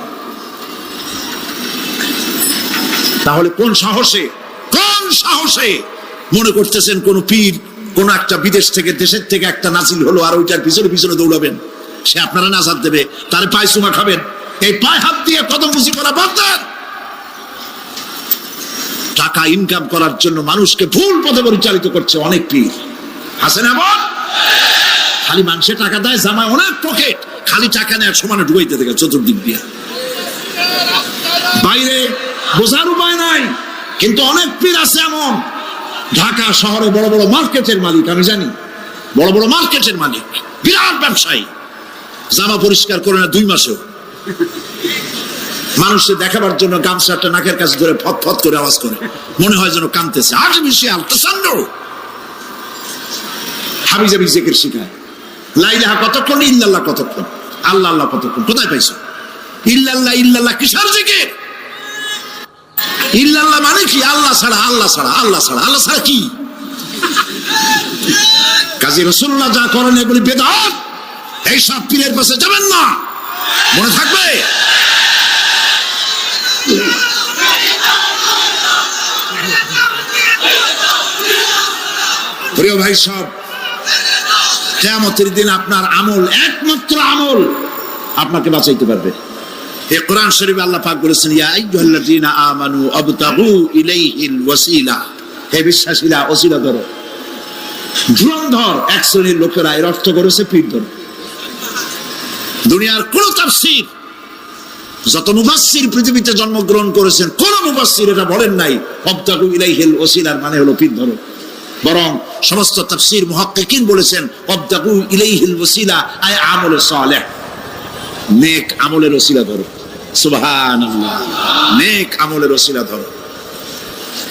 Speaker 2: তাহলে কোন সাহসে মনে করতেছেন কোন পীর কোন একটা বিদেশ থেকে, দেশের থেকে একটা নাজিল হলো আর ওইটার পিছনে পিছনে দৌড়াবেন, সে আপনারা নাজাত দেবে, তার পায়ে চুমা খাবেন? এই পায়ে হাত দিয়ে কদম বুঝি করা বাদ দেন। টাকা ইনকাম করার জন্য মানুষকে ভুল পথে পরিচালিত করছে অনেক পীর। আছে না? এমন খালি মানুষে টাকা দেয়, জামায় অনেক পকেট, খালি টাকা নেয় সমানে ঢুকাইতে থাকে চতুর্দিক দিয়ে, বাইরে বোঝার উপায় নাই। কিন্তু অনেক পীর আছে এমন, ঢাকা শহরে বড় বড় মার্কেটের মালিক, আমি জানি, বড় বড় মার্কেটের মালিক, বিরাট ব্যবসায়ী, জামা পরিষ্কার করে না 2 মাসেও, মানুষকে দেখাবার জন্য গামছাটা নাকের কাছে ধরে ফত ফত করে আওয়াজ করে, মনে হয় যেন কাঁদতেছে। আজ বিশাল তাসান্ন হাবিজাবি জিকির শিখায়, লা ইলাহা কতক্ষণ, ইল্লাল্লাহ কতক্ষণ, আল্লাহ আল্লাহ কতক্ষণ, কোথায় পাইছো? ইল্লাল্লাহ ইল্লাল্লাহ কিসের জিকির? ইল্লাল্লাহ মানে কি? আল্লাহ ছাড়া, আল্লাহ ছাড়া, আল্লাহ ছাড়া, আল্লাহ ছাড়া কি? কাজী রাসূলুল্লাহ যা করেন এগুলি বেদাত। এই সব পীরের পাশে যাবেন না, মনে থাকবে। প্রিয় ভাই সব, কিয়ামতের দিন আপনার আমল, একমাত্র আমল আপনাকে বাঁচাইতে পারবে। এই কোরআন শরীফে আল্লাহ পাক বলেছেন, ইয়া আইয়ুহাল্লাযীনা আমানু আবতাগু ইলাইহিল ওয়াসিলা, হে বিশ্বাসীরা ওসিলা ধরো। ধুরন্ধর এক শ্রেণীর লোকেরা এর অর্থ করেছে পীর ধরো। দুনিয়ার কোন তাফসীর, যত মুফাসসির পৃথিবীতে জন্মগ্রহণ করেছেন, কোন মুফাসসির এটা বলেন নাই আবতাগু ইলাইহিল ওসিলার মানে হলো পীর ধরো। বরং সমস্ত তাফসীর মুহাক্কিকিন বলেছেন আবতাগু ইলাইহিল ওসিলা আয় আমলে সালেহ, নেক আমলের ওসিলা ধরো। সুবহানাল্লাহ, নেক আমলের ওসিলা ধরো।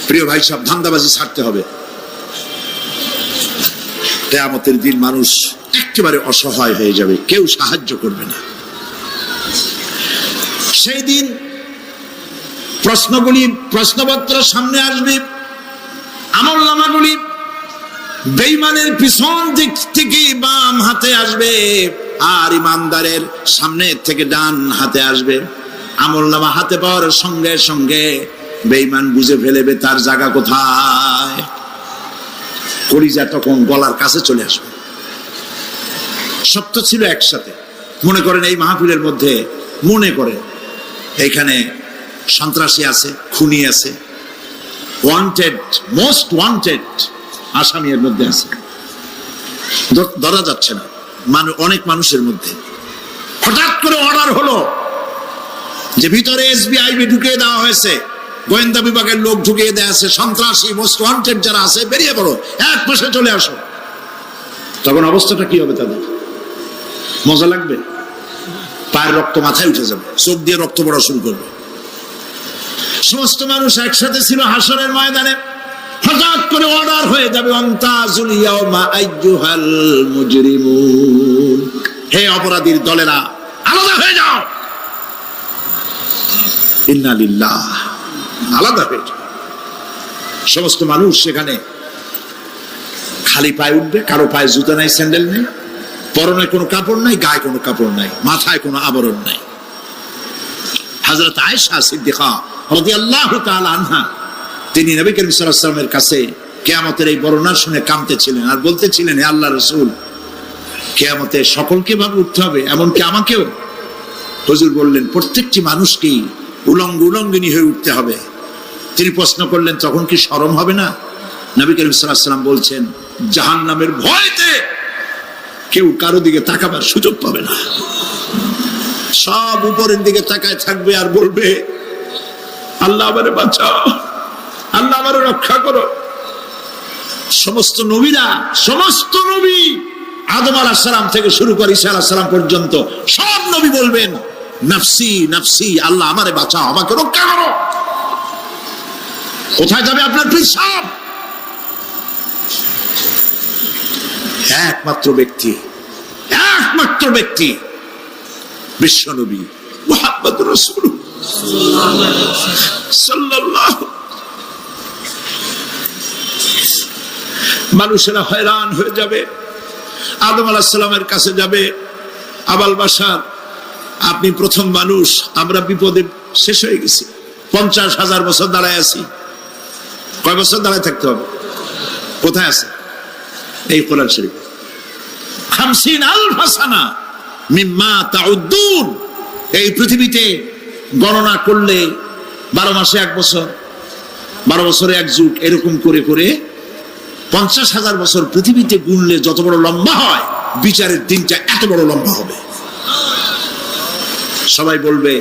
Speaker 2: প্রিয় ভাই সব, ধান্দাবাজি ছাড়তে হবে। কিয়ামতের দিন মানুষ একেবারে অসহায় হয়ে যাবে, কেউ সাহায্য করবে না। সেই দিন প্রশ্নপত্র সামনে আসবে, আমলনামাগুলি বেঈমানের পিছন দিক থেকে বাম হাতে আসবে, আর ইমানদারের সামনে থেকে ডান হাতে আসবে। আমলনামা হাতে পাওয়ার সঙ্গে সঙ্গে বেঈমান বুঝে ফেলবে তার জায়গা কোথায়, কলিজা তখন গলার কাছে চলে আসবে। সত্য ছিল একসাথে। মনে করেন এই মাহফিলের মধ্যে, মনে করেন এখানে সন্ত্রাসী আছে, খুনি আছে, ওয়ান্টেড, মোস্ট ওয়ান্টেড আসামি এর মধ্যে আছে, ধরা যাচ্ছে না। অনেক মানুষের মধ্যে হঠাৎ করে অর্ডার হলো যে ভিতরে এসবিআইবি ঢুকিয়ে দেওয়া হয়েছে, গোয়েন্দা বিভাগের লোক ঢুকিয়ে দেওয়া আছে, সন্ত্রাসী মোস্ট ওয়ান্টেড যারা আছে বেরিয়ে পড়ো, এক মাসে চলে আসো। তখন অবস্থাটা কি হবে তাদের? মজা লাগবে? পায়ের রক্ত মাথায় উঠে যাবে, চোখ দিয়ে রক্ত পড়া শুরু করবে। সমস্ত মানুষ একসাথে ছিল হাসরের ময়দানে, হঠাৎ করে অর্ডার হয়ে যাবে, অন্তাজুল ইয়াউমা আইয়ুহাল মুজরিমুন, হে অপরাধীর দলেরা আলাদা হয়ে যাও। ইন্না লিল্লাহ, আলাদা হয়ে যাও। সমস্ত মানুষ সেখানে খালি পায়ে উঠবে, কারো পায়ে জুতা নাই, স্যান্ডেল নেই, পরনে কোনো কাপড় নাই, গায়ে কোনো কাপড় নাই, মাথায় কোনো আবরণ নাই। হযরত আয়েশা সিদ্দিকা রাদিয়াল্লাহু তাআলা আনহা, তিনি নবী করিম সাল্লাল্লাহু আলাইহি ওয়াসাল্লামের কাছে কিয়ামতের এই বর্ণনা শুনে কাঁদতেছিলেন আর বলতেছিলেন, হে আল্লাহর রাসূল, কিয়ামতে সকলকে ভাবে উঠতে হবে, এমনকি আমাকেও। হুজুর বললেন প্রত্যেকটি মানুষকেই উলঙ্গিনী হয়ে উঠতে হবে। তিনি প্রশ্ন করলেন তখন কি শরম হবে না? নবী করিম সাল্লাল্লাহু আলাইহি ওয়াসাল্লাম বলছেন জাহান্নামের ভয়তে কেউ কারো দিকে তাকাবার সুযোগ পাবে না। সব উপরের দিকে তাকায় থাকবে আর বলবে আল্লাহ আমারে বাঁচাও, আল্লাহ আমারে রক্ষা করো। সমস্ত নবী আদম আলাইহিস সালাম থেকে শুরু করে ঈসা আলাইহিস সালাম পর্যন্ত সব নবী বলবেন নাফসি নাফসি, আল্লাহ আমারে বাঁচাও, আমাকে রক্ষা করো। কোথায় যাবে আপনার পিছাব? একমাত্র ব্যক্তি বিশ্বনবী মুহাম্মদুর রাসূলুল্লাহ সাল্লাল্লাহু। মানুষেরা হয়রান হয়ে যাবে, আদম আলাইহিস সালামের কাছে যাবে, আবাল বাশার আপনি প্রথম মানুষ, আমরা বিপদে শেষ হয়ে গেছি, 50,000 বছর দাঁড়ায় আছি। কয় বছর দাঁড়ায় থাকতে হবে? কোথায় আছে? এই কোরআন শরীফ 50,000 সানা মিম্মা তাউদ্দুন। এই পৃথিবীতে গণনা করলে 12 মাসে 1 বছর, 12 বছরে 1 যুগ, এরকম করে করে 50,000 বছর পৃথিবীতে গুনলে যত বড় লম্বা হয়, বিচারের দিনটা এত বড় লম্বা হবে। সবাই বলবে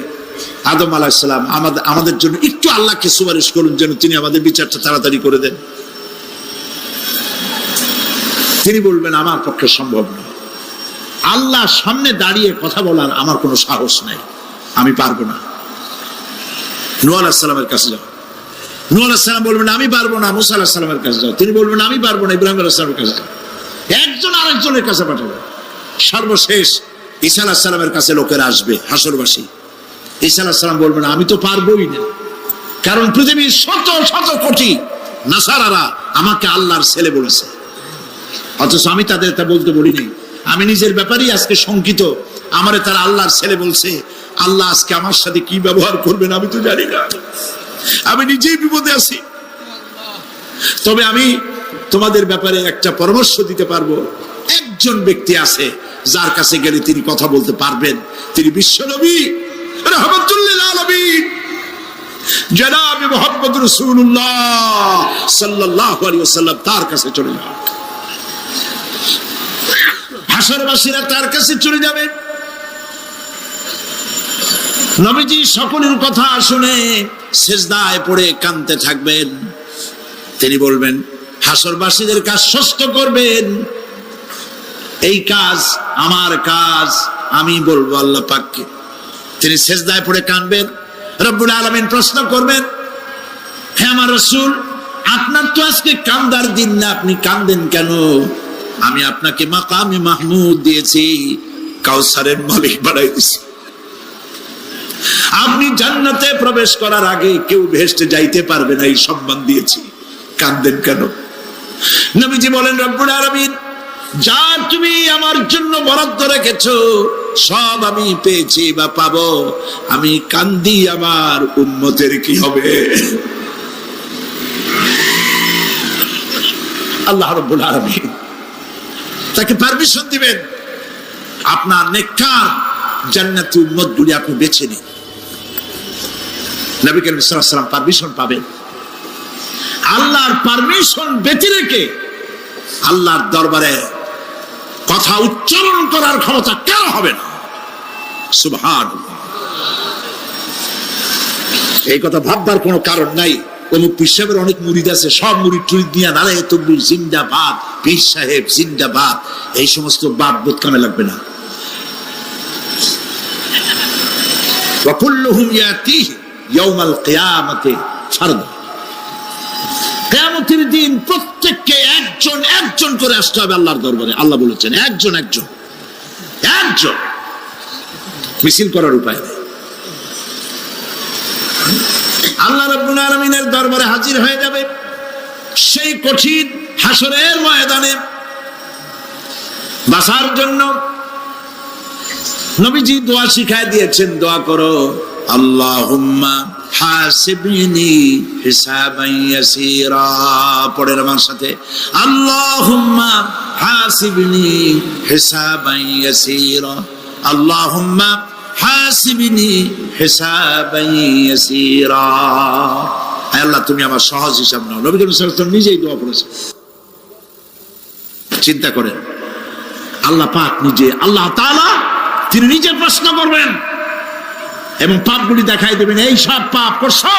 Speaker 2: আদম আলাইহিস সালাম আমাদের জন্য একটু আল্লাহকে সুপারিশ করুন যেন তিনি আমাদের বিচারটা তাড়াতাড়ি করে দেন। তিনি বলবেন আমার পক্ষে সম্ভব না, আল্লাহর সামনে দাঁড়িয়ে কথা বলার আমার কোনো সাহস নাই, আমি পারবো না। নূহ আলাইহিস সালামের কাছে যাও, নূহ আলাইহিস সালাম বলবেন আমি পারবো না। মুসা আলাইহিস সালামের কাছে যাও, তিনি বলবেন আমি পারবো না। ইব্রাহিম আলাইহিস সালামের কাছে যাও, একজন আরেকজনের কাছে পাঠাবে। সর্বশেষ ঈসা আলাইহিস সালামের কাছে লোকেরা আসবে, হাসরবাসী। ঈসা আলাইহিস সালাম বলবেন আমি তো পারবোই না, কারণ পৃথিবীর শত শত কোটি নাসারারা আমাকে আল্লাহর ছেলে বলেছে, অথচ আমি তাদের তা বলতে বলিনি। আমি নিজের ব্যাপারেই আজকে শঙ্কিত, আমারে তারা আল্লাহর ছেলে বলছে। আল্লাহ আজকে আমার সাথে কি ব্যবহার করবেন আমি তো জানি না, আমি নিজেই বিপদে আছি। তবে আমি তোমাদের ব্যাপারে একটা পরামর্শ দিতে পারবো। একজন ব্যক্তি আছে যার কাছে গেলে তিনি কথা বলতে পারবেন, তিনি বিশ্বনবী রাহমাতুল লিল আলামিন জনাব মুহাম্মদ রাসূলুল্লাহ সাল্লাল্লাহু আলাইহি ওয়াসাল্লাম। তার কাছে চলে যাও, হাসরবাসীরা তার কাছে চলে যাবেন। নবীজি সকলের কথা শুনে সিজদায় পড়ে কাঁদতে থাকবেন। তিনি বলবেন হাসরবাসীদের কাজ সুস্থ করবেন, এই কাজ আমার কাজ, আমি বলবো আল্লাহ পাককে। তিনি সিজদায় পড়ে কাঁদবেন, রব্বুল আলামিন প্রশ্ন করবেন হে আমার রাসূল, আপনার তো আজকে কান্দার দিন না, আপনি কাঁদেন কেন? আমি আপনাকে মাকামে মাহমুদ দিয়েছি, কাউসারের মালিক বানাই দিয়েছি। আপনি জান্নাতে প্রবেশ করার আগে কেউ বেহেশতে যাইতে পারবে না, এই সম্মান দিয়েছি, কাঁদেন কেন? নবীজি বলেন রব্বুল আলামিন যা তুমি আমার জন্য বরাদ্দ রেখেছো সব আমি পেয়েছি বা পাবো, আমি কান্দি আমার উম্মতের কি হবে? আল্লাহ রাব্বুল আলামিন তাকে পারমিশন দিবেন, আপনার নেককার জান্নাতি উম্মতগুলি আপনি বেছে নিন। নবী করিম সাল্লাল্লাহু আলাইহি ওয়াসাল্লাম পারমিশন পাবেন। আল্লাহর পারমিশন ব্যতি রেখে আল্লাহর দরবারে কথা উচ্চারণ করার ক্ষমতা কেন হবে না? সুবহানাল্লাহ। এই কথা ভাববার কোনো কারণ নাই। অমুক পীর সাহেবের অনেক মুরিদ আছে, সব মুরিদ টুরিদ নিয়ে নারায়ে তাকবীর জিন্দাবাদ, পীর সাহেব জিন্দাবাদ, এই সমস্ত বাদ বোধ কামে লাগবে না। ওয়া কুল্লুহুম ইয়াতিহি ইয়াউমাল কিয়ামাতি ফারদা। কিয়ামতের দিন প্রত্যেককে একজন একজন করে আসতে হবে আল্লাহর দরবারে। আল্লাহ বলেছেন একজন একজন একজন, মিছিল করার উপায় নেই। আল্লাহ রাব্বুল আলামিনের দরবারে হাজির হয়ে যাবে সেই কঠিন হাসরের ময়দানে বাঁচার জন্য। নবীজি দোয়া শিখায় দিয়েছেন, দোয়া করো আল্লাহুম্মা হাসিবনি হিসাবান ইয়াসীরা। পড়েন আমার সাথে, আল্লাহুম্মা হাসিবনি হিসাবান ইয়াসীরা, আল্লাহুম্মা হাসিবনি হিসাবান ইয়াসীরা। হে আল্লাহ, তুমি আমার সহজ হিসাব নাও। নবী করিম সাল্লাল্লাহু আলাইহি ওয়াসাল্লাম নিজেই দোয়া করেছেন। চিন্তা করেন, আল্লাহ পাক নিজে, আল্লাহ তাআলা তিনি নিজে প্রশ্ন করবেন এবং পাপগুলি দেখাই দেবেন, এই সব পাপ করছো।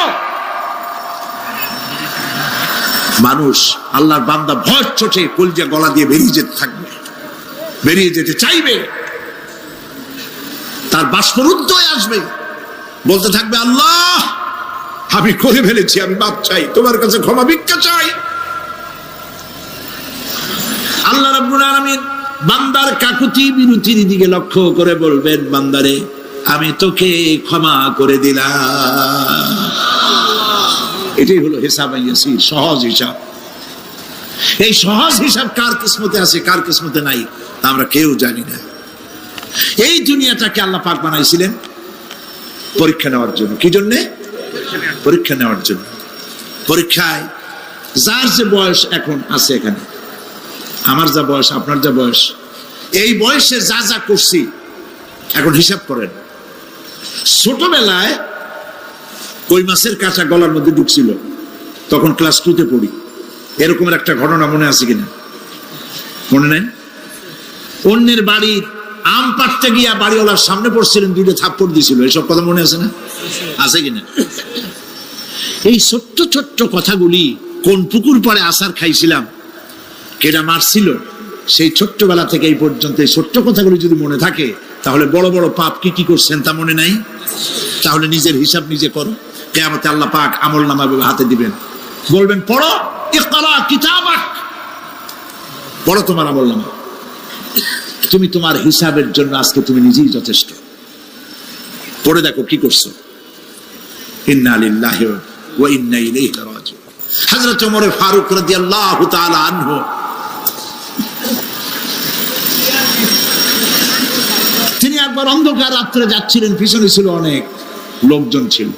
Speaker 2: মানুষ, আল্লাহর বান্দা ভয় চোটে কলজা গলা দিয়ে বেরিয়ে যেতে থাকবে, বেরিয়ে যেতে চাইবে, তার বাষ্পরুদ্ধ হয়ে আসবে, বলতে থাকবে, আল্লাহ আমি করে ফেলেছি, আমি মাপ চাই, তোমার কাছে ক্ষমা ভিক্ষা চাই। আল্লাহ রাব্বুল আলামিন বান্দার কাকুতি বিরতির দিকে লক্ষ্য করে বলবেন, বান্দারে আমি তোকে ক্ষমা করে দিলাম। এটাই হলো হিসাব ইয়াসির, সহজ হিসাব। এই সহজ হিসাব কার কিসমতে আছে, কার কিসমতে নাই, তা আমরা কেউ জানি না। এই দুনিয়াটাকে আল্লাহ পাক বানাইছিলেন পরীক্ষা নেওয়ার জন্য। কি জন্যে? পরীক্ষা নেওয়ার জন্য। পরীক্ষায় যার যে বয়স এখন আছে, এখানে আমার যা বয়স, আপনার যা বয়স, এই বয়সে যা যা করছি এখন হিসাব করেন। ছোটবেলায় কই মাছের কাঁচা গলার মধ্যে ঢুকছিল, তখন ক্লাস 2 তে পড়ি। এরকমের একটা ঘটনা মনে আছে কিনা? মনে নেই? অন্যের বাড়ির আম পাড়তে গিয়া বাড়িওয়ালার সামনে পড়ছিলেন, 2টা থাপ্পড় দিছিল। এসব কথা মনে আছে না? আছে কিনা? এই ছোট্ট ছোট্ট কথাগুলি, কোন পুকুর পাড়ে আসার খাইছিলাম, কেডা মারছিল, সেই ছোট্টবেলা থেকে এই পর্যন্ত এই ছোট্ট কথাগুলি যদি মনে থাকে, তাহলে বড় বড় পাপ কি কি করছেন তা মনে নাই। তাহলে নিজের হিসাব নিজে করো। কিয়ামতে আল্লাহ পাক আমলনামা হাতে দিবেন, বলবেন পড়ো, ইকরা কিতাবাক, পড়ো তোমার আমলনামা। তুমি তোমার হিসাবের জন্য আজকে তুমি নিজেই যথেষ্ট। পড়ে দেখো কি করছো। ইন্না লিল্লাহি ওয়া ইন্না ইলাইহি রাজিউন। হযরত ওমর ফারুক রাদিয়াল্লাহু তাআলা আনহু, তিনি একবার অন্ধকার রাত্রে যাচ্ছিলেন, পিছনে ছিল অনেক লোকজন ছিল।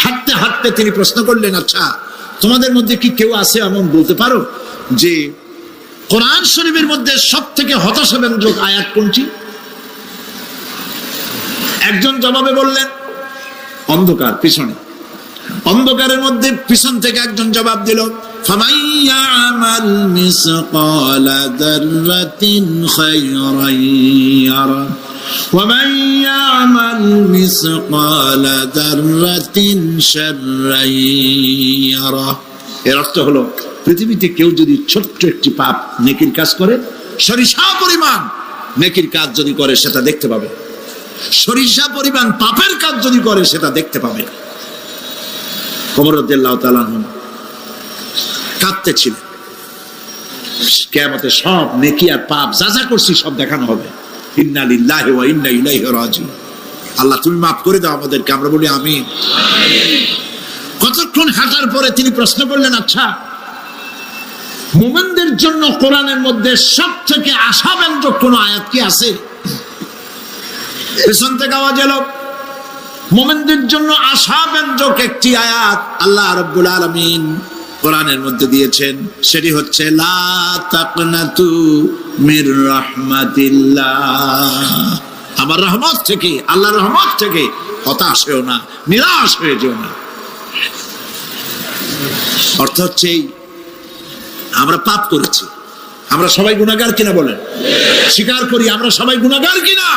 Speaker 2: হাঁটতে হাঁটতে তিনি প্রশ্ন করলেন, আচ্ছা তোমাদের মধ্যে কি কেউ আছে এমন বলতে পারো যে কোরআন শরীফের মধ্যে সব থেকে হতাশাব্যঞ্জক আয়াত কোনটি? একজন জবাবে বললেন, অন্ধকার, পিছনে অন্ধকারের মধ্যে পিছন থেকে একজন জবাব দিল, ফামান ইয়ামাল মিসকালা যাররাতিন খায়রান ইয়ারা ওয়া মান ইয়ামাল মিসকালা যাররাতিন শাররান ইয়ারা। এর অর্থ হলো, পৃথিবীতে কেউ যদি ছোট্ট একটি পাপ নেকির কাজ করে, সরিষা পরিমাণ নেকির কাজ যদি করে, সেটা দেখতে পাবে। সরিষা পরিমাণ পাপের কাজ যদি করে, সেটা দেখতে পাবে। ওমর রাদিয়াল্লাহু তাআলা কাঁদতেছিলেন। কিয়ামতে সব নেকি আর পাপ যা যা করছি সব দেখানো হবে। ইন্না লিল্লাহি ওয়া ইন্না ইলাইহি রাজিউন। আল্লাহ তুমি মাফ করে দাও আমাদেরকে, আমরা বলি আমিন। কতক্ষণ হাঁটার পরে তিনি প্রশ্ন করলেন, আচ্ছা মুমিনদের জন্য কোরআনের মধ্যে সব থেকে আশাব্যঞ্জক কোন আয়াত কি আছে? পেছন থেকে আওয়াজ এলো, মুমিনদের জন্য আশাব্যঞ্জক একটি আয়াত আল্লাহ রাব্বুল আলামিন কোরআনের মধ্যে দিয়েছেন, সেটি হচ্ছে লা তাকনাতু মির রাহমাতিল্লাহ। আমার রহমত থেকে, আল্লাহর রহমত থেকে হতাশ হয়েও না, নিরাশ হয়ে যেও না। অর্থ হচ্ছে আমরা পাপ করেছি, আমরা সবাই গুনাহগার কিনা বলেন? স্বীকার করি আমরা সবাই গুনাহগার কিনা?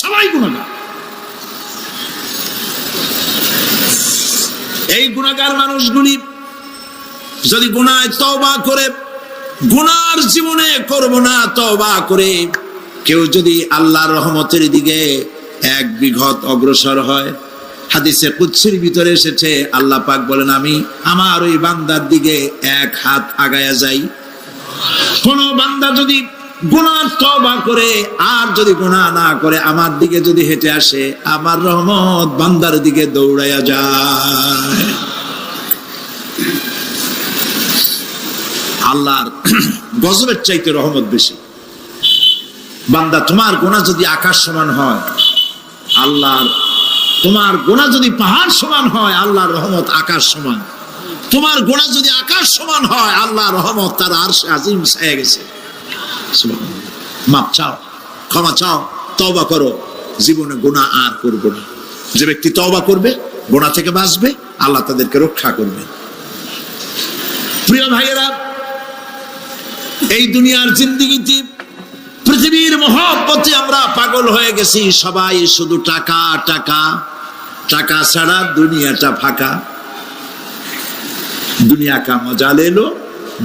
Speaker 2: সবাই গুনাহগার। এই গুনাহগার মানুষগুলি যদি গুনায় তওবা করে, গুনার জীবনে করব না তওবা করে কেউ যদি আল্লাহর রহমতের দিকে এক বিঘত অগ্রসর হয়, হাদিসে কুদসির ভিতরে এসেছে, আল্লাহ পাক বলেন আমি আমার ওই বান্দার দিকে এক হাত আগায়া যাই। কোন বান্দা যদি গুনাহ তওবা করে আর যদি গুনাহ না করে আমার দিকে যদি হেঁটে আসে, আমার রহমত বান্দার দিকে দৌড়াইয়া যায়। আল্লাহর গজবের চাইতে রহমত বেশি। বান্দা তোমার গুনাহ যদি আকাশ সমান হয়, আল্লাহর তোমার গুনাহ যদি পাহাড় সমান হয়, আল্লাহর রহমত আকাশ সমান। তোমার গুনাহ যদি আকাশ সমান হয়, আল্লাহর রহমত তার আরশে আজিম ছায়া গেছে। সুবহানাল্লাহ। মাপ চাও, ক্ষমা চাও, তওবা করো, জীবনে গুনাহ আর করবে না। যে ব্যক্তি তওবা করবে, গুনাহ থেকে বাঁচবে, আল্লাহ তাদেরকে রক্ষা করবে। প্রিয় ভাইয়েরা, এই দুনিয়ার জিন্দেগিতে পৃথিবীর মহব্বতে আমরা পাগল হয়ে গেছি। সবাই শুধু টাকা টাকা, টাকা ছাড়া দুনিয়াটা ফাঁকা। দুনিয়া কা মজা লে লো,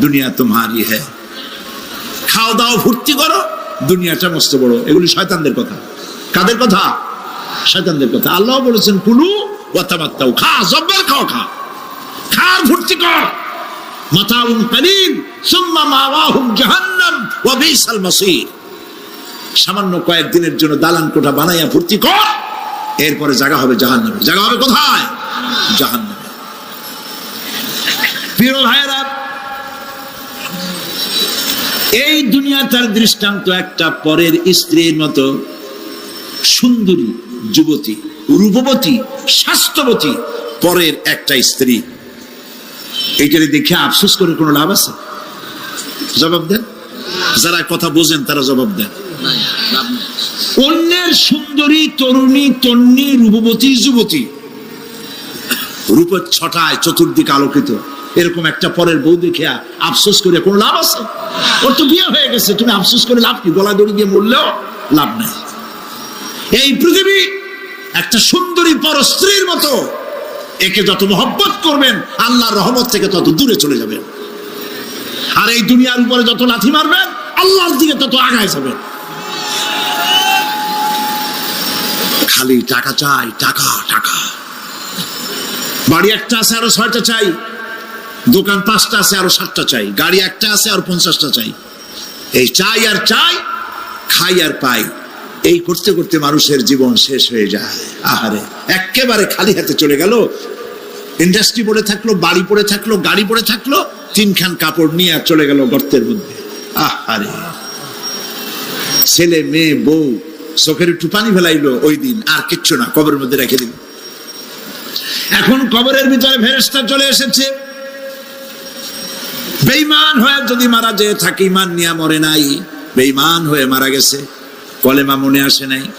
Speaker 2: দুনিয়া তোমারি হ্যায়। খাও দাও ফুর্তি করো, দুনিয়াটা মস্ত বড়। এগুলি শয়তানদের কথা। কাদের কথা? শয়তানদের কথা। আল্লাহ বলেছেন কুলু ওয়া তামাত্তাউ, খা, জব্বার খাও, খা, খার ফুর্তি কর। মাতাউন কালিল সুম্মা মাওয়াহুম জাহান্নাম ওয়া বিসাল মাসির। সামান্য কয়েকদিনের জন্য দালান কোঠা বানাইয়া ফুর্তি কর, এরপরে জায়গা হবে জাহান্নামে। জায়গা হবে কোথায়? জাহান্নামে। প্রিয় ভাইয়েরা, এই দুনিয়া তার দৃষ্টান্ত একটা পরের স্ত্রীর মতো সুন্দরী যুবতী, রূপবতী, স্বাস্থ্যবতী পরের একটা স্ত্রী। এইটারে দেখে আফসোস করে কোনো লাভ আছে? জবাব দেন। যারা কথা বোঝেন তারা জবাব দেন। অন্যের সুন্দরী তরুণী, তন্নী, রূপবতী যুবতী, রূপের ছটায় চতুর্দিকে আলোকিত, এরকম একটা পরের বউ দেখে আফসোস করে কোনো লাভ আছে? ওর তো বিয়ে হয়ে গেছে, তুমি আফসোস করে লাভ কি? গলা দড়ি দিয়ে মরলেও লাভ নাই। এই পৃথিবী একটা সুন্দরী পর স্ত্রীর মতো। একে যত মহব্বত করবেন, আল্লাহর রহমত থেকে তত দূরে চলে যাবেন। আর এই দুনিয়ার উপরে যত লাথি মারবেন, আল্লাহর দিকে তত আগায় যাবেন। খালি টাকা চাই, টাকা টাকা। বাড়ি একটা আছে আরো 6টা চাই, দোকান 5টা আছে আরো 7টা চাই, গাড়ি একটা আছে আর 50টা চাই। এই চাই আর চাই, খাই আর পাই, এই করতে করতে মানুষের জীবন শেষ হয়ে যায়। আহারে, একেবারে খালি হাতে চলে গেল। ইন্ডাস্ট্রি পড়ে থাকলো, বাড়ি পড়ে থাকলো, গাড়ি পড়ে থাকলো, 3খান কাপড় নিয়ে আর চলে গেল গর্তের মধ্যে। আহারে, ছেলে মেয়ে বউ চোখের একটু পানি ফেলাইলো ওই দিন, আর কিচ্ছু না, কবরের মধ্যে রেখে দিল। এখন কবরের ভিতরে ফেরেশতা চলে এসেছে। বেঈমান হয়ে যদি মারা যেয়ে থাকে, ঈমান নিয়ে মরে নাই, বেঈমান হয়ে মারা গেছে, কলেমা মনে আসে নাই,